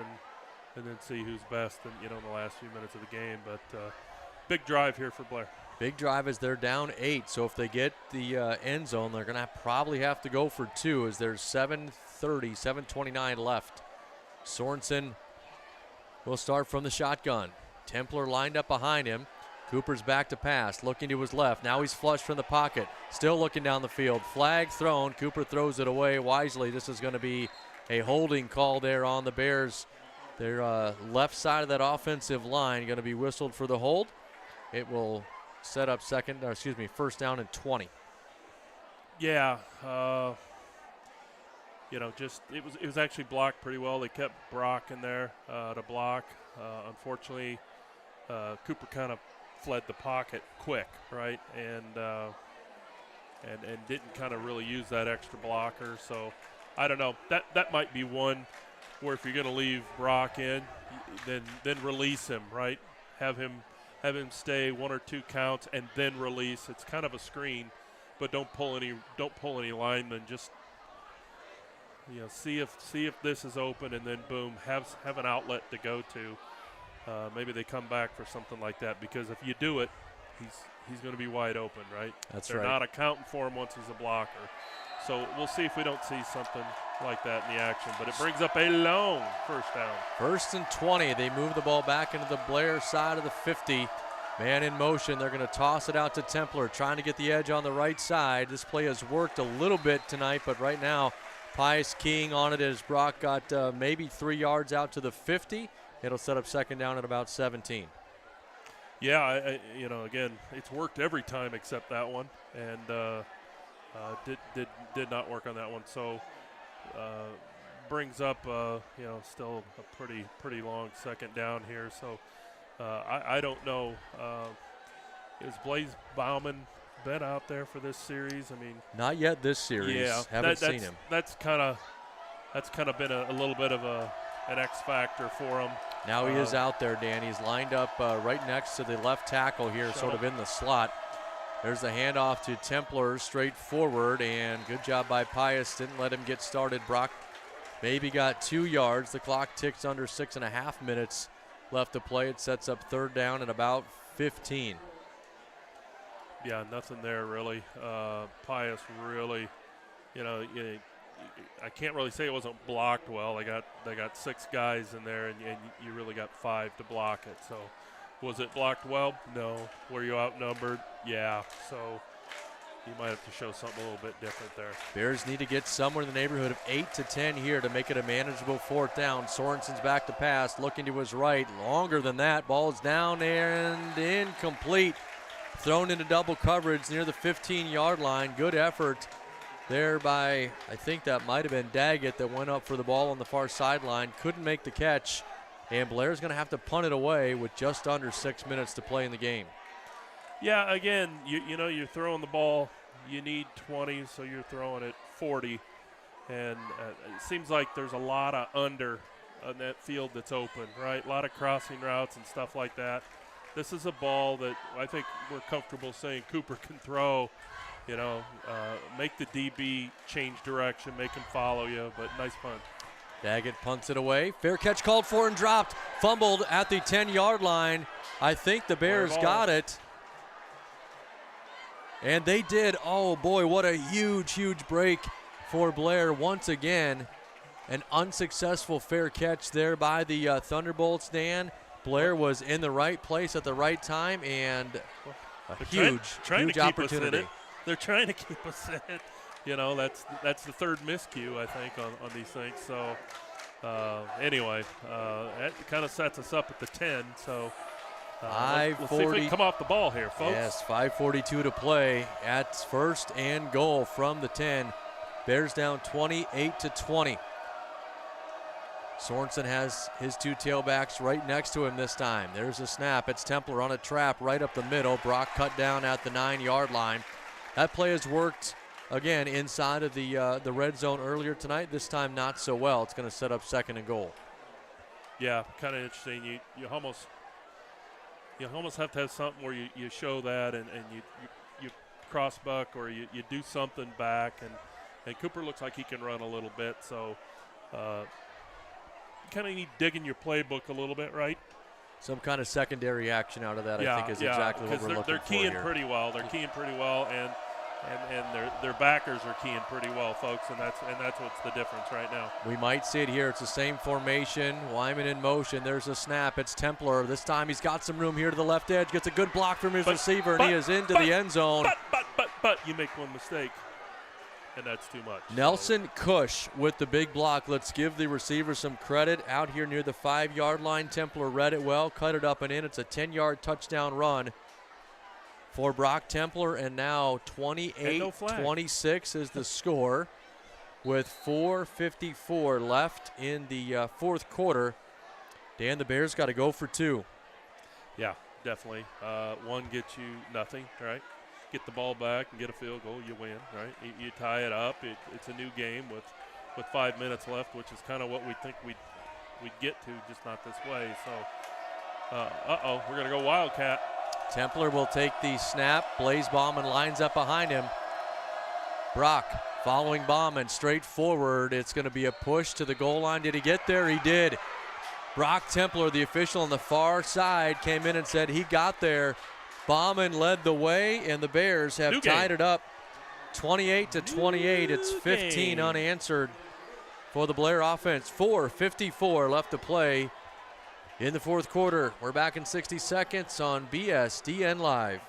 S2: and then see who's best in the last few minutes of the game. But big drive here for Blair.
S1: Big drive as they're down 8. So if they get the end zone, they're going to probably have to go for 2 as there's 7:29 left. Sorensen will start from the shotgun. Templer lined up behind him. Cooper's back to pass, looking to his left. Now he's flush from the pocket, still looking down the field. Flag thrown. Cooper throws it away wisely. This is going to be a holding call there on the Bears. Their left side of that offensive line going to be whistled for the hold. It will set up first down and 20.
S2: Yeah, it was actually blocked pretty well. They kept Brock in there to block. Unfortunately, Cooper kind of fled the pocket quick, right, and didn't kind of really use that extra blocker. So I don't know. That might be one where if you're going to leave Brock in, then release him, right? Have him stay 1 or 2 counts and then release. It's kind of a screen, but don't pull any linemen. Just see if this is open, and then boom, have an outlet to go to. Maybe they come back for something like that, because if you do it, he's going to be wide open, right?
S1: They're
S2: not accounting for him once he's a blocker. So we'll see if we don't see something like that in the action. But it brings up a long first down.
S1: 1st and 20. They move the ball back into the Blair side of the 50. Man in motion. They're going to toss it out to Templer, trying to get the edge on the right side. This play has worked a little bit tonight, but right now Pius keying on it as Brock got maybe 3 yards out to the 50. It'll set up second down at about 17.
S2: Yeah, again, it's worked every time except that one, and did not work on that one. So brings up still a pretty long second down here. So I don't know. Is Blaze Bauman been out there for this series? I mean,
S1: not yet this series.
S2: Yeah,
S1: haven't seen him.
S2: That's kind of been a little bit of an X factor for him.
S1: Now he is out there, Dan. He's lined up right next to the left tackle here, sort of in the slot. There's the handoff to Templer, straight forward, and good job by Pius. Didn't let him get started. Brock maybe got 2 yards. The clock ticks under 6.5 minutes left to play. It sets up third down at about 15.
S2: Yeah, nothing there really. Pius really, I can't really say it wasn't blocked well. They got 6 guys in there, and you really got 5 to block it. So was it blocked well? No. Were you outnumbered? Yeah. So you might have to show something a little bit different there.
S1: Bears need to get somewhere in the neighborhood of 8 to 10 here to make it a manageable fourth down. Sorensen's back to pass, looking to his right. Longer than that. Ball's down and incomplete. Thrown into double coverage near the 15-yard line. Good effort there by, I think that might have been Daggett that went up for the ball on the far sideline. Couldn't make the catch. And Blair's going to have to punt it away with just under 6 minutes to play in the game.
S2: Yeah, again, you're throwing the ball. You need 20, so you're throwing it 40. And it seems like there's a lot of under on that field that's open, right? A lot of crossing routes and stuff like that. This is a ball that I think we're comfortable saying Cooper can throw. Make the DB change direction, make him follow you, but nice punt.
S1: Daggett punts it away. Fair catch called for and dropped. Fumbled at the 10-yard line. I think the Bears got it. And they did. Oh, boy, what a huge, huge break for Blair once again. An unsuccessful fair catch there by the Thunderbolts, Dan. Blair was in the right place at the right time, and a huge opportunity.
S2: They're trying to keep us in. You know, that's the third miscue, I think, on these things. So anyway, that kind of sets us up at the 10. So let's see if we can come off the ball here, folks.
S1: Yes, 5:42 to play at first and goal from the 10. Bears down 28-20. Sorensen has his two tailbacks right next to him this time. There's a snap. It's Templer on a trap right up the middle. Brock cut down at the 9-yard line. That play has worked, again, inside of the red zone earlier tonight. This time not so well. It's going to set up second and goal.
S2: Yeah, kind of interesting. You almost have to have something where you show that and you cross buck or you do something back. And Cooper looks like he can run a little bit. So kind of need to dig in your playbook a little bit, right?
S1: Some kind of secondary action out of that, I think, is exactly what we're looking for here.
S2: They're keying pretty well. They're keying pretty well, and their backers are keying pretty well, folks, and that's what's the difference right now.
S1: We might see it here. It's the same formation. Wyman in motion. There's a snap. It's Templer. This time he's got some room here to the left edge. Gets a good block from his receiver, and he is into the end zone.
S2: But you make one mistake, and that's too much.
S1: Nelson Cush with the big block. Let's give the receiver some credit. Out here near the 5-yard line, Templer read it well, cut it up and in. It's a 10-yard touchdown run for Brock Templer, and now 28-26 is the score with 4:54 left in the fourth quarter. Dan, the Bears got to go for two.
S2: Yeah, definitely. One gets you nothing, right? Get the ball back and get a field goal, you win, right? You tie it up. It's a new game with 5 minutes left, which is kind of what we think we'd get to, just not this way. So, we're going to go Wildcat.
S1: Templer will take the snap. Blaze Bauman lines up behind him. Brock following Bauman straight forward. It's going to be a push to the goal line. Did he get there? He did. Brock Templer, the official on the far side, came in and said he got there. Bauman led the way, and the Bears have tied it up 28-28. It's 15 unanswered for the Blair offense. 4:54 left to play in the fourth quarter. We're back in 60 seconds on BSDN Live.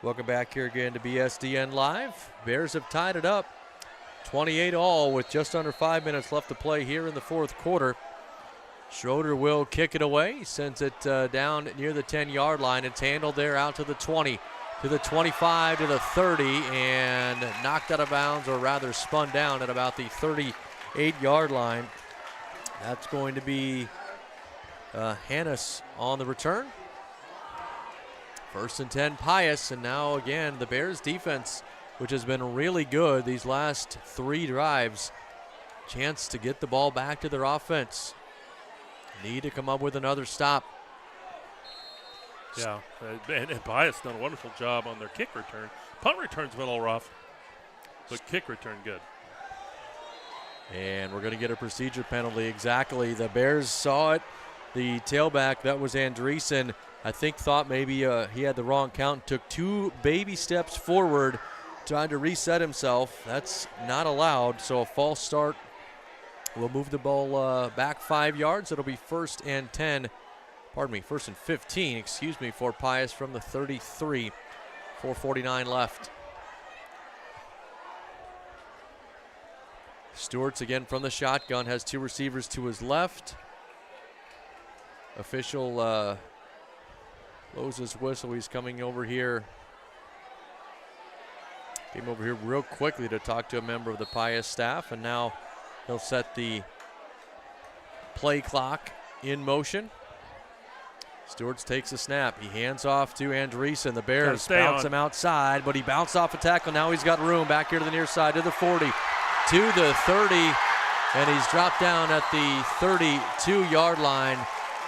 S1: Welcome back here again to BSDN Live. Bears have tied it up 28-all with just under 5 minutes left to play here in the fourth quarter. Schroeder will kick it away, sends it down near the 10-yard line. It's handled there out to the 20, to the 25, to the 30, and knocked out of bounds, or rather spun down at about the 38-yard line. That's going to be Hannes on the return. First and 10, Pius, and now again the Bears defense, which has been really good these last three drives. Chance to get the ball back to their offense. Need to come up with another stop.
S2: Yeah, and Pius done a wonderful job on their kick return. Punt return's been a little rough, but kick return good.
S1: And we're going to get a procedure penalty. Exactly. The Bears saw it. The tailback, that was Andreessen, I think thought maybe he had the wrong count, took two baby steps forward, trying to reset himself. That's not allowed, so a false start will move the ball back 5 yards. It'll be first and 15, for Pius from the 33. 4:49 left. Stewart's again from the shotgun, has two receivers to his left. Official blows his whistle. He's coming over here. Came over here real quickly to talk to a member of the Pius staff, and now He'll set the play clock in motion. Stewarts takes a snap. He hands off to Andreessen. The Bears bounce him outside, but he bounced off a tackle. Now he's got room back here to the near side to the 40, to the 30, and he's dropped down at the 32-yard line.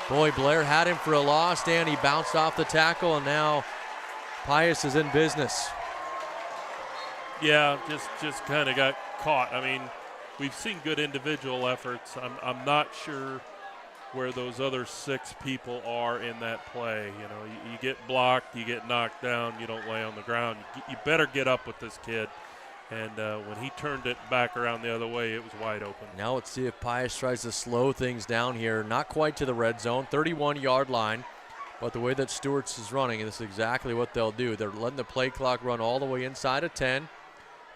S1: Boy, Blair had him for a loss, and he bounced off the tackle, and now Pius is in business.
S2: Yeah, just kind of got caught. I mean, we've seen good individual efforts. I'm not sure where those other 6 people are in that play. You know, you get blocked, you get knocked down, you don't lay on the ground. You better get up with this kid. And when he turned it back around the other way, it was wide open.
S1: Now let's see if Pius tries to slow things down here. Not quite to the red zone, 31-yard line. But the way that Stewarts is running, this is exactly what they'll do. They're letting the play clock run all the way inside of 10.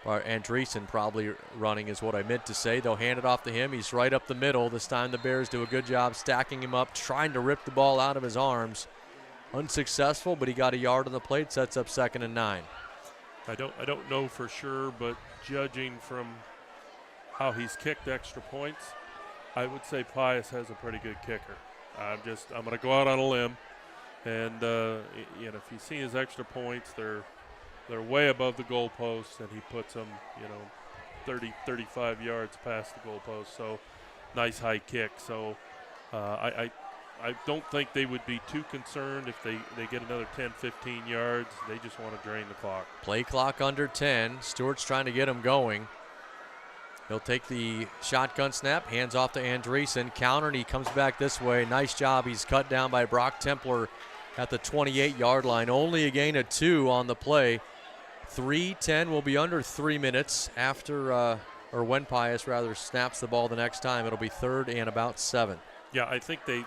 S1: Or Andreessen probably running is what I meant to say. They'll hand it off to him. He's right up the middle. This time the Bears do a good job stacking him up, trying to rip the ball out of his arms. Unsuccessful, but he got a yard on the plate, sets up 2nd and 9.
S2: I don't know for sure, but judging from how he's kicked extra points, I would say Pius has a pretty good kicker. I'm going to go out on a limb, and you know, if you see his extra points, they're way above the goalpost, and he puts them, you know, 30, 35 yards past the goalpost. So nice high kick. So I don't think they would be too concerned if they get another 10, 15 yards. They just want to drain the clock.
S1: Play clock under 10. Stewart's trying to get him going. He'll take the shotgun snap, hands off to Andreessen. Counter, and he comes back this way. Nice job. He's cut down by Brock Templer at the 28-yard line. Only a gain of 2 on the play. 3:10 will be under 3 minutes after, or when Pius rather snaps the ball the next time. It'll be 3rd and about 7.
S2: Yeah, I think they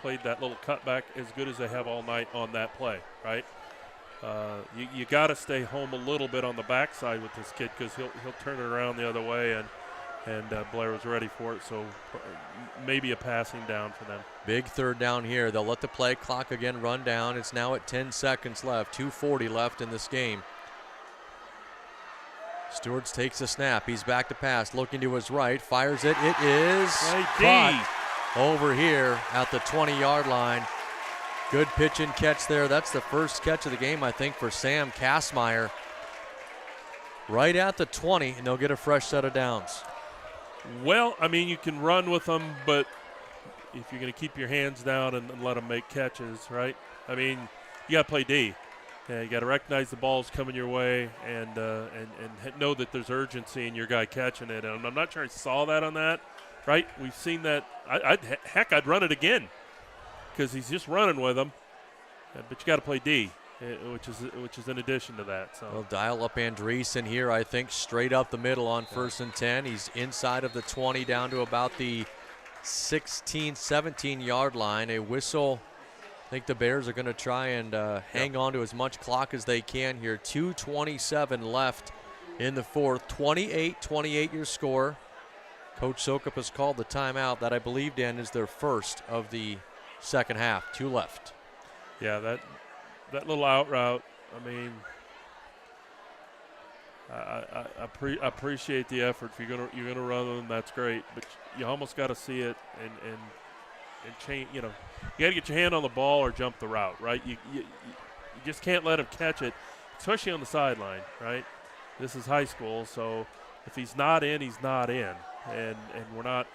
S2: played that little cutback as good as they have all night on that play, right? You got to stay home a little bit on the backside with this kid because he'll turn it around the other way, and Blair was ready for it, so maybe a passing down for them.
S1: Big 3rd down here. They'll let the play clock again run down. It's now at 10 seconds left, 2:40 left in this game. Stewarts takes a snap. He's back to pass, looking to his right, fires it. It is caught over here at the 20-yard line. Good pitch and catch there. That's the first catch of the game, I think, for Sam Kastmeyer. Right at the 20, and they'll get a fresh set of downs.
S2: Well, I mean, you can run with them, but if you're going to keep your hands down and let them make catches, right? I mean, you got to play D. Yeah, you got to recognize the ball's coming your way and know that there's urgency in your guy catching it. And I'm not sure I saw that on that, right? We've seen that. I'd run it again because he's just running with them. But you got to play D, which is in addition to that. So
S1: we'll dial up Andreessen here, I think, straight up the middle on 1st and 10. He's inside of the 20 down to about the 16, 17-yard line. A whistle. I think the Bears are going to try and hang on to as much clock as they can here. 2:27 left in the 4th. 28-28 your score. Coach Sokup has called the timeout. That, I believe, Dan, is their first of the second half. 2 left.
S2: Yeah, that little out route, I mean, I appreciate the effort. If you're gonna run them, that's great. But you almost got to see it and change. You know, you got to get your hand on the ball or jump the route, right? You just can't let him catch it, especially on the sideline, right? This is high school, so if he's not in, he's not in, and we're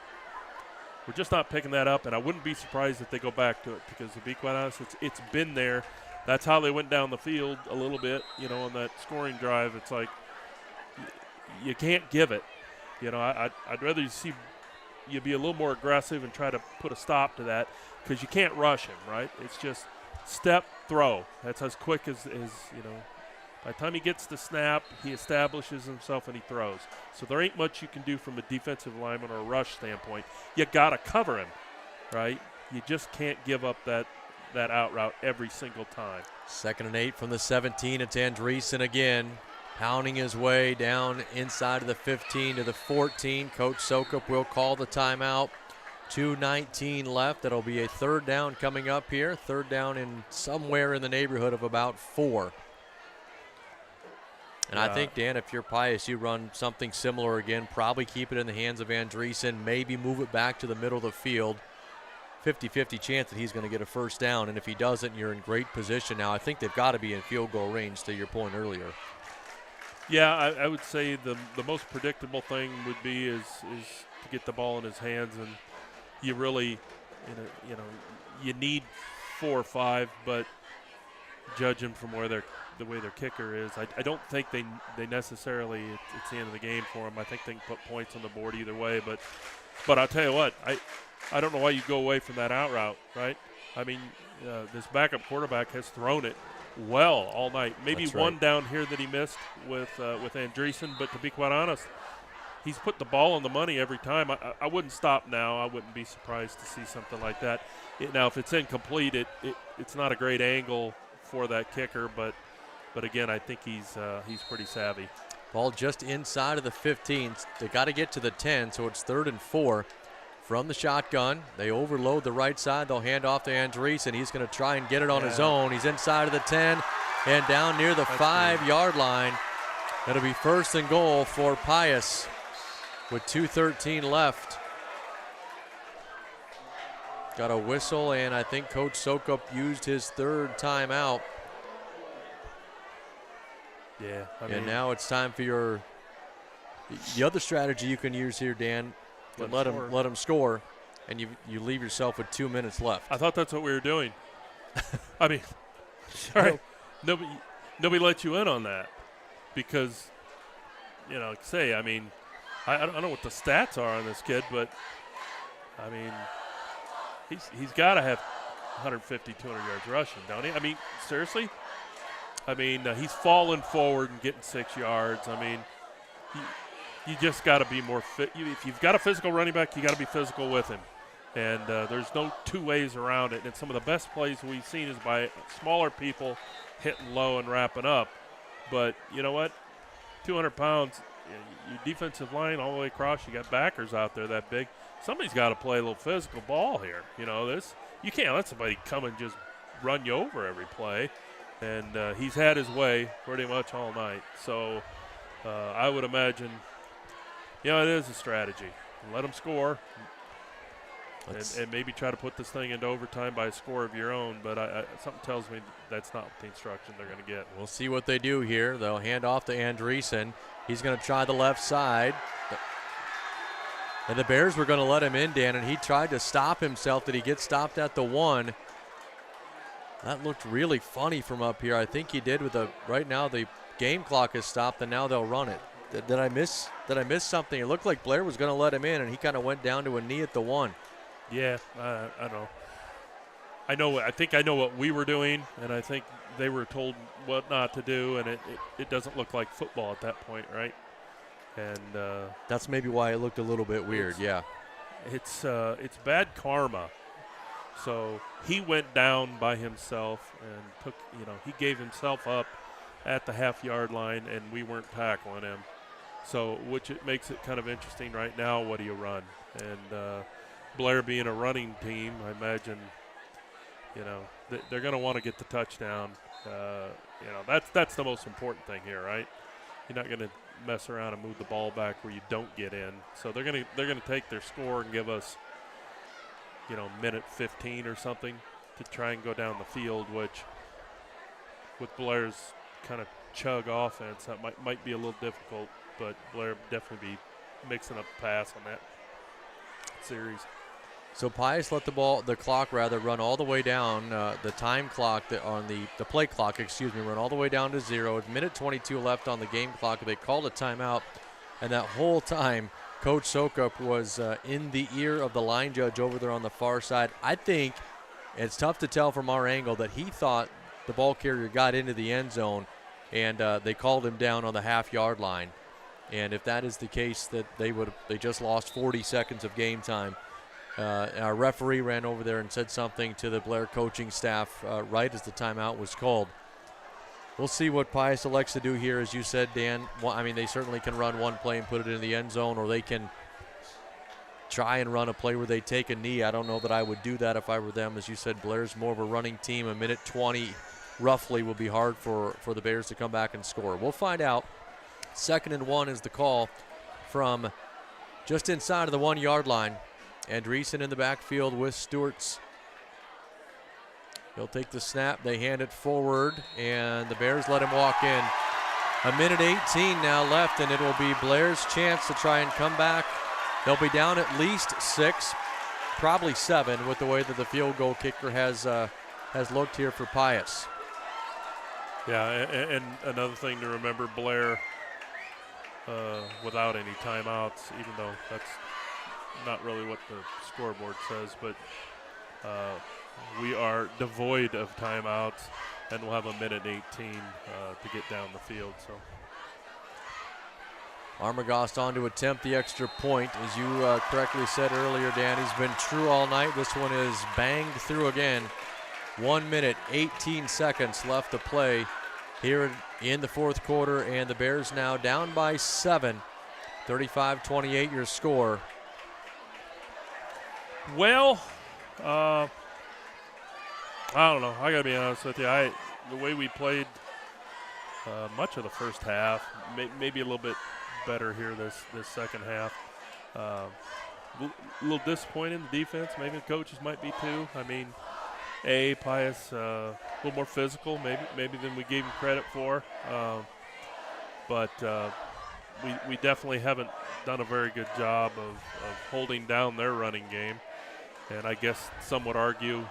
S2: just not picking that up. And I wouldn't be surprised if they go back to it because, to be quite honest, it's been there. That's how they went down the field a little bit, you know, on that scoring drive. It's like you can't give it. You know, I'd rather see you be a little more aggressive and try to put a stop to that because you can't rush him, right? It's just step, throw. That's as quick as you know. By the time he gets the snap, he establishes himself and he throws. So there ain't much you can do from a defensive lineman or a rush standpoint. You got to cover him, right? You just can't give up that out route every single time.
S1: 2nd and 8 from the 17. It's Andreessen again, pounding his way down inside of the 15 to the 14. Coach Sokup will call the timeout. 2:19 left. That'll be a 3rd down coming up here. 3rd down in somewhere in the neighborhood of about 4. And I think, Dan, if you're Pius, you run something similar again, probably keep it in the hands of Andreessen, maybe move it back to the middle of the field. 50-50 chance that he's going to get a first down, and if he doesn't, you're in great position now. I think they've got to be in field goal range, to your point earlier.
S2: Yeah, I would say the most predictable thing would be is to get the ball in his hands, and you really, you need 4 or 5, but judging from the way their kicker is, I don't think they necessarily it's the end of the game for them. I think they can put points on the board either way, but I'll tell you what, I don't know why you go away from that out route, right? I mean, this backup quarterback has thrown it well all night. Maybe one down here that he missed with Andreessen, but to be quite honest, he's put the ball on the money every time. I wouldn't stop now. I wouldn't be surprised to see something like that. Now, if it's incomplete, it's not a great angle for that kicker, but again, I think he's pretty savvy.
S1: Ball just inside of the 15. They got to get to the 10, so it's 3rd and 4 from the shotgun. They overload the right side. They'll hand off to Andreessen. He's going to try and get it on his own. He's inside of the 10 and down near the 5-yard line. It'll be 1st and goal for Pius with 2:13 left. Got a whistle, and I think Coach Sokup used his 3rd timeout.
S2: Yeah.
S1: And now it's time for the other strategy you can use here, Dan. Let him score, and you leave yourself with 2 minutes left.
S2: I thought that's what we were doing. I mean, all right, nobody let you in on that because, I mean, I don't know what the stats are on this kid, but, I mean, he's got to have 150, 200 yards rushing, don't he? I mean, seriously? I mean, he's falling forward and getting 6 yards. I mean, you just got to be more fit. If you've got a physical running back, you got to be physical with him. And there's no 2 ways around it. And some of the best plays we've seen is by smaller people hitting low and wrapping up. But you know what? 200 pounds, your defensive line all the way across, you got backers out there that big. Somebody's got to play a little physical ball here. You can't let somebody come and just run you over every play. And he's had his way pretty much all night. So I would imagine – it is a strategy. Let them score and maybe try to put this thing into overtime by a score of your own, but something tells me that's not the instruction they're going to get.
S1: We'll see what they do here. They'll hand off to Andreessen. He's going to try the left side. And the Bears were going to let him in, Dan, and he tried to stop himself. Did he get stopped at the 1? That looked really funny from up here. I think he did right now the game clock is stopped, and now they'll run it. Did I miss something? It looked like Blair was going to let him in, and he kind of went down to a knee at the 1.
S2: Yeah, I know. I think I know what we were doing, and I think they were told what not to do, and it doesn't look like football at that point, right? And
S1: that's maybe why it looked a little bit weird.
S2: It's bad karma. So he went down by himself and he gave himself up at the half-yard line, and we weren't tackling him. So, which it makes it kind of interesting right now. What do you run? And Blair being a running team, I imagine, they're going to want to get the touchdown. That's the most important thing here, right? You're not going to mess around and move the ball back where you don't get in. So they're going to take their score and give us, minute 15 or something to try and go down the field, which with Blair's kind of chug offense, that might be a little difficult. But Blair definitely be mixing up the pass on that series.
S1: So Pius let the clock run all the way down, the time clock on the play clock, run all the way down to 0. A minute 22 left on the game clock. They called a timeout, and that whole time Coach Sokup was in the ear of the line judge over there on the far side. I think it's tough to tell from our angle that he thought the ball carrier got into the end zone, and they called him down on the half-yard line. And if that is the case, that they just lost 40 seconds of game time. Our referee ran over there and said something to the Blair coaching staff right as the timeout was called. We'll see what Pius elects to do here, as you said, Dan. Well, I mean, they certainly can run one play and put it in the end zone, or they can try and run a play where they take a knee. I don't know that I would do that if I were them. As you said, Blair's more of a running team. A minute 20 roughly will be hard for the Bears to come back and score. We'll find out. 2nd and 1 is the call from just inside of the 1-yard line. Andreessen in the backfield with Stewart's. He'll take the snap. They hand it forward, and the Bears let him walk in. 1:18 now left, and it will be Blair's chance to try and come back. They'll be down at least 6, probably 7, with the way that the field goal kicker has looked here for Pius.
S2: Yeah, and another thing to remember, Blair, without any timeouts, even though that's not really what the scoreboard says, but we are devoid of timeouts, and we'll have 1:18 to get down the field. So
S1: Armagost on to attempt the extra point. As you correctly said earlier, Dan, he's been true all night. This one is banged through again. 1:18 left to play here in the fourth quarter, and the Bears now down by 7. 35-28 your score.
S2: Well, I don't know. I got to be honest with you. The way we played much of the first half, maybe a little bit better here this second half. A little disappointed in the defense. Maybe the coaches might be too. I mean, Pius a little more physical maybe than we gave him credit for. But we definitely haven't done a very good job of holding down their running game. And I guess some would argue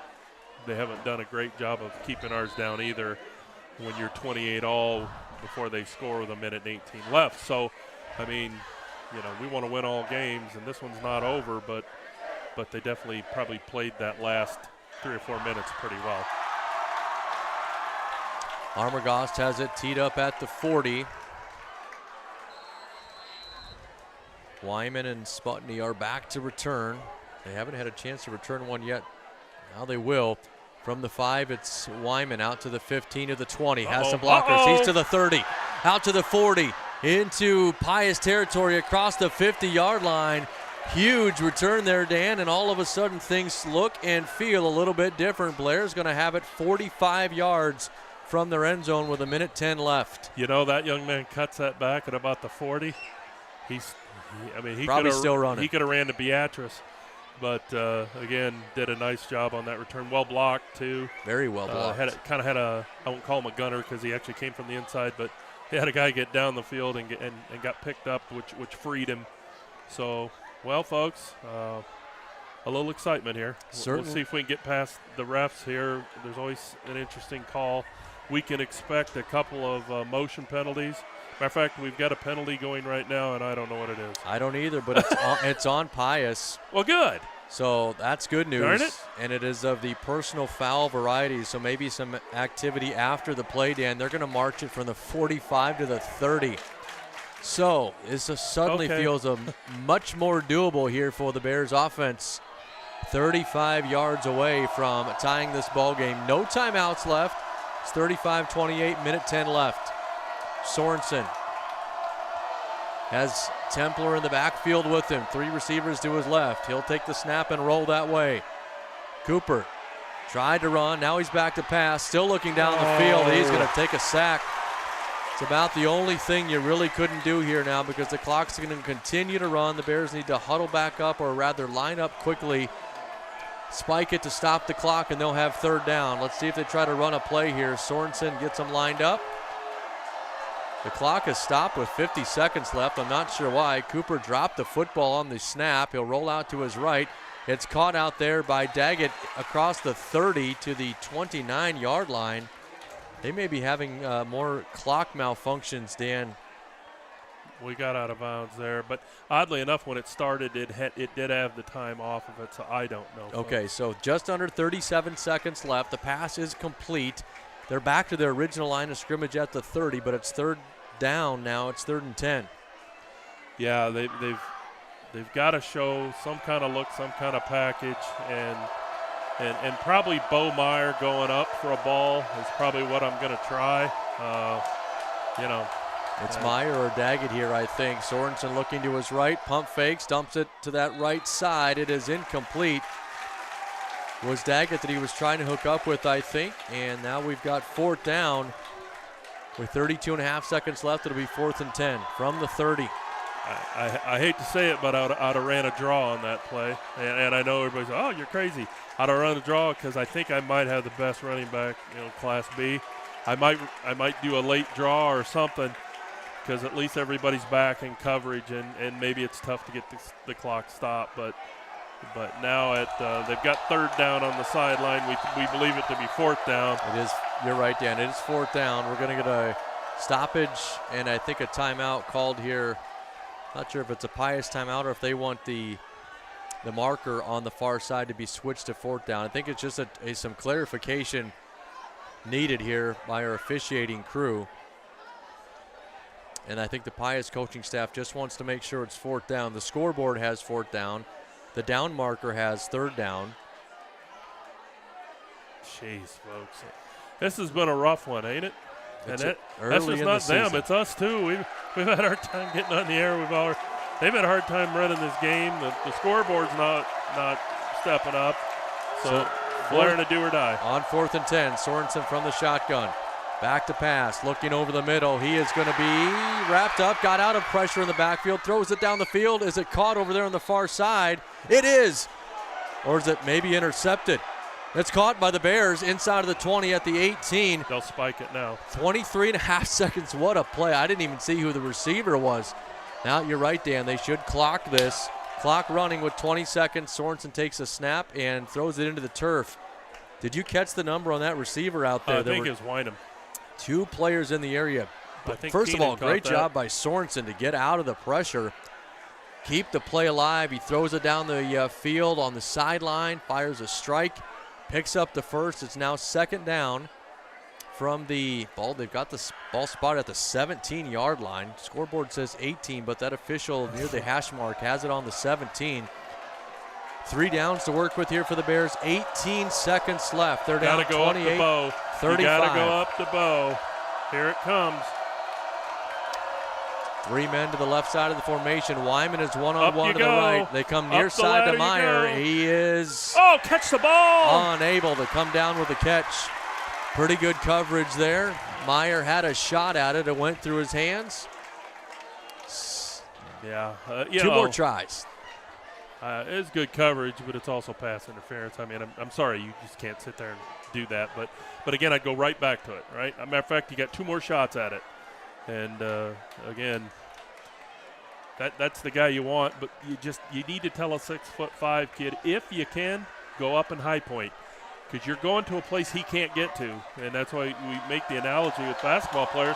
S2: they haven't done a great job of keeping ours down either when you're 28-all before they score with 1:18 left. So, I mean, we want to win all games, and this one's not over, but they definitely probably played that last 3 or 4 minutes pretty well.
S1: Armagost has it teed up at the 40. Wyman and Sputney are back to return. They haven't had a chance to return one yet. Now they will. From the 5, it's Wyman out to the 15 to the 20. Has some blockers. He's to the 30. Out to the 40. Into Pius territory across the 50-yard line. Huge return there, Dan, and all of a sudden things look and feel a little bit different. Blair's going to have it 45 yards from their end zone with 1:10 left.
S2: That young man cuts that back at about the 40. He
S1: probably still running.
S2: He could have ran to Beatrice. But, again, did a nice job on that return. Well blocked, too.
S1: Very well blocked.
S2: I won't call him a gunner because he actually came from the inside, but he had a guy get down the field and got picked up, which freed him. So, well, folks, a little excitement here.
S1: Certainly.
S2: We'll see if we can get past the refs here. There's always an interesting call. We can expect a couple of motion penalties. Matter of fact, we've got a penalty going right now, and I don't know what it is.
S1: I don't either, but it's on Pius.
S2: Well, good.
S1: So that's good news.
S2: Darn it.
S1: And it is of the personal foul variety, so maybe some activity after the play, Dan. They're going to march it from the 45 to the 30. So this suddenly feels much more doable here for the Bears offense. 35 yards away from tying this ball game. No timeouts left. It's 35-28, 1:10 left. Sorensen has Templer in the backfield with him. 3 receivers to his left. He'll take the snap and roll that way. Cooper tried to run. Now he's back to pass. Still looking down the field. He's going to take a sack. It's about the only thing you really couldn't do here now because the clock's going to continue to run. The Bears need to huddle back up, or rather line up quickly, spike it to stop the clock, and they'll have 3rd down. Let's see if they try to run a play here. Sorensen gets them lined up. The clock has stopped with 50 seconds left. I'm not sure why. Cooper dropped the football on the snap. He'll roll out to his right. It's caught out there by Daggett across the 30 to the 29-yard line. They may be having more clock malfunctions, Dan.
S2: We got out of bounds there, but oddly enough, when it started, it did have the time off of it, so I don't know.
S1: Okay, so just under 37 seconds left. The pass is complete. They're back to their original line of scrimmage at the 30, but it's 3rd down now. It's 3rd and 10.
S2: Yeah, they've got to show some kind of look, some kind of package, and probably Bo Meyer going up for a ball is probably what I'm going to try.
S1: It's Meyer or Daggett here, I think. Sorensen looking to his right, pump fakes, dumps it to that right side. It is incomplete. was Daggett that he was trying to hook up with, I think. And now we've got 4th down with 32.5 seconds left. It'll be 4th and 10 from the 30.
S2: I hate to say it, but I'd have ran a draw on that play. And I know everybody's, oh, you're crazy. I'd have run a draw because I think I might have the best running back, Class B. I might do a late draw or something because at least everybody's back in coverage, and maybe it's tough to get the clock stopped. But now they've got 3rd down on the sideline. We believe it to be 4th down.
S1: It is. You're right, Dan. It is 4th down. We're going to get a stoppage and I think a timeout called here. Not sure if it's a Pius timeout or if they want the marker on the far side to be switched to 4th down. I think it's just some clarification needed here by our officiating crew. And I think the Pius coaching staff just wants to make sure it's 4th down. The scoreboard has 4th down. The down marker has 3rd down.
S2: Jeez, folks. This has been a rough one, ain't it?
S1: It's
S2: and that's just not them. It's us, too. We've had a hard time getting on the air. They've had a hard time running this game. The scoreboard's not stepping up. So Blair in a do or die.
S1: On 4th and 10, Sorensen from the shotgun. Back to pass, looking over the middle. He is going to be wrapped up, got out of pressure in the backfield, throws it down the field. Is it caught over there on the far side? It is. Or is it maybe intercepted? It's caught by the Bears inside of the 20 at the 18.
S2: They'll spike it now.
S1: 23.5 seconds. What a play. I didn't even see who the receiver was. Now, you're right, Dan. They should clock this. Clock running with 20 seconds. Sorensen takes a snap and throws it into the turf. Did you catch the number on that receiver out there?
S2: I think it was Wynham.
S1: 2 players in the area. First of all, great job by Sorensen to get out of the pressure. Keep the play alive. He throws it down the field on the sideline, fires a strike. Picks up the first. It's now 2nd down from the ball. They've got the ball spotted at the 17-yard line. Scoreboard says 18, but that official near the hash mark has it on the 17. 3 downs to work with here for the Bears. 18 seconds left. They're down 28, 35.
S2: You got to go up the bow. Here it comes.
S1: 3 men to the left side of the formation. Wyman is one-on-one to the
S2: go.
S1: right. They come near side to Meyer. He is
S2: catch the ball.
S1: Unable to come down with the catch. Pretty good coverage there. Meyer had a shot at it. It went through his hands.
S2: Yeah.
S1: 2 more tries.
S2: It's good coverage, but it's also pass interference. I mean, I'm sorry, you just can't sit there and do that. But again, I'd go right back to it, right? As a matter of fact, you got 2 more shots at it. And, again, that's the guy you want. But you need to tell a 6'5" kid, if you can, go up and high point. Because you're going to a place he can't get to. And that's why we make the analogy with basketball players.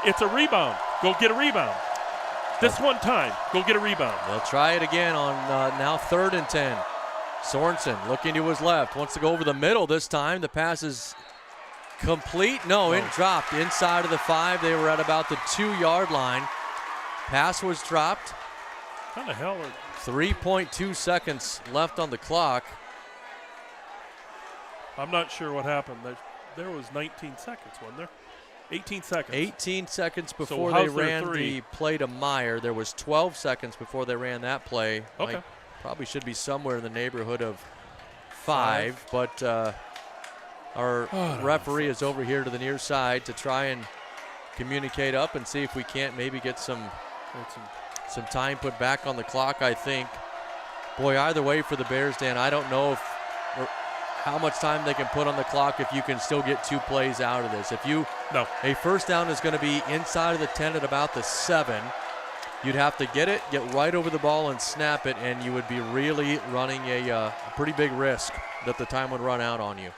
S2: It's a rebound. Go get a rebound. This one time, go get a rebound.
S1: They'll try it again on now 3rd and 10. Sorensen looking to his left. Wants to go over the middle this time. The pass is complete. No, it dropped inside of the 5. They were at about the 2-yard line. Pass was dropped.
S2: How the hell
S1: 3.2 seconds left on the clock.
S2: I'm not sure what happened. There was 19 seconds, wasn't there? 18 seconds.
S1: 18 seconds before they ran the play to Meyer. There was 12 seconds before they ran that play.
S2: Okay.
S1: Probably should be somewhere in the neighborhood of 5. But our referee is over here to the near side to try and communicate up and see if we can't maybe get some time put back on the clock, I think. Boy, either way for the Bears, Dan, I don't know how much time they can put on the clock if you can still get 2 plays out of this. A first down is going to be inside of the 10 at about the 7. You'd have to get right over the ball and snap it, and you would be really running a pretty big risk that the time would run out on you.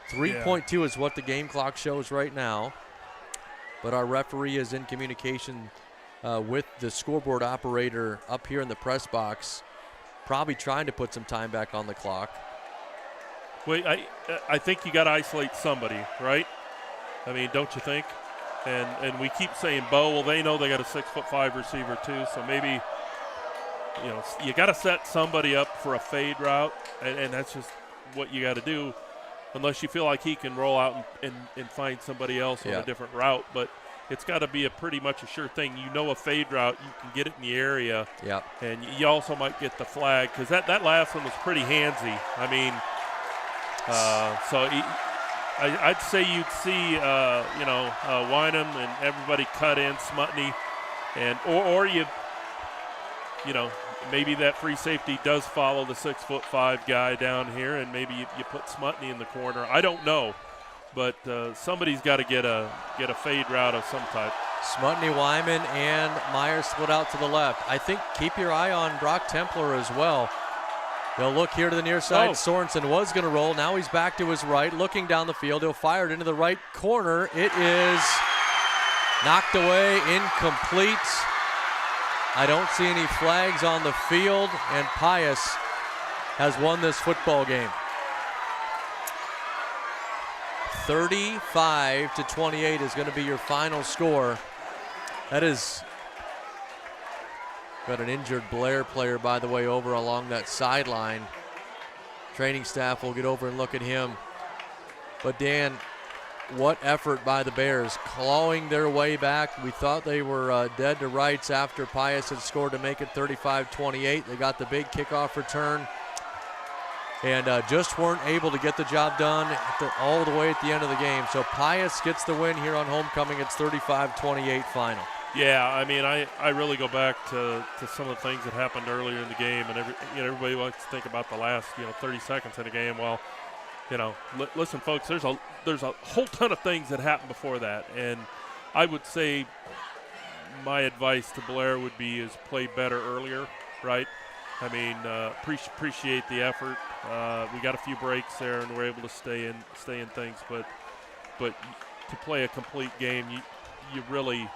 S1: 3.2 is what the game clock shows right now, but our referee is in communication with the scoreboard operator up here in the press box, probably trying to put some time back on the clock.
S2: Wait, I think you got to isolate somebody, right? I mean, don't you think? And we keep saying Bo. Well, they know they got a 6'5" receiver too, so maybe you got to set somebody up for a fade route, and that's just what you got to do, unless you feel like he can roll out and find somebody else on a different route. But it's got to be a pretty much a sure thing. A fade route, you can get it in the area, and you also might get the flag because that last one was pretty handsy. I mean, I'd say you'd see, Wynham and everybody cut in, Smutney, and or maybe that free safety does follow the 6'5" guy down here, and maybe you put Smutney in the corner. I don't know, but somebody's got to get a fade route of some type.
S1: Smutney, Wyman, and Myers split out to the left. I think keep your eye on Brock Templar as well. They'll look here to the near side. Sorensen was going to roll. Now he's back to his right, looking down the field. He'll fire it into the right corner. It is knocked away, incomplete. I don't see any flags on the field, and Pius has won this football game. 35-28 is going to be your final score. That is got an injured Blair player, by the way, over along that sideline. Training staff will get over and look at him. But Dan, what effort by the Bears, clawing their way back. We thought they were dead to rights after Pius had scored to make it 35-28. They got the big kickoff return and just weren't able to get the job done all the way at the end of the game. So Pius gets the win here on homecoming. It's 35-28 final.
S2: Yeah, I mean, I really go back to some of the things that happened earlier in the game, and everybody likes to think about the last 30 seconds in the game. Well, listen, folks, there's a whole ton of things that happened before that, and I would say my advice to Blair would be is play better earlier, right? I mean, appreciate the effort. We got a few breaks there, and we're able to stay in things, but to play a complete game, you really.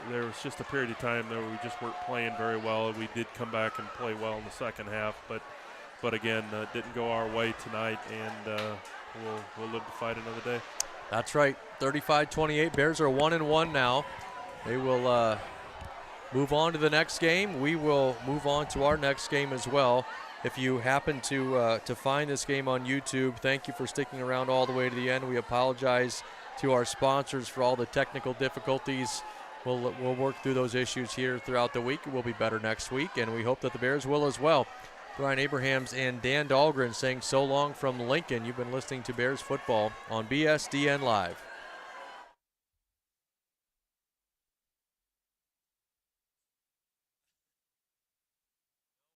S2: There was just a period of time there where we just weren't playing very well. We did come back and play well in the second half, but again, didn't go our way tonight, and we'll live to fight another day.
S1: That's right, 35-28. Bears are 1-1 now. They will move on to the next game. We will move on to our next game as well. If you happen to find this game on YouTube, thank you for sticking around all the way to the end. We apologize to our sponsors for all the technical difficulties. We'll work through those issues here throughout the week. We'll be better next week, and we hope that the Bears will as well. Brian Abrahams and Dan Dahlgren saying so long from Lincoln. You've been listening to Bears football on BSDN Live.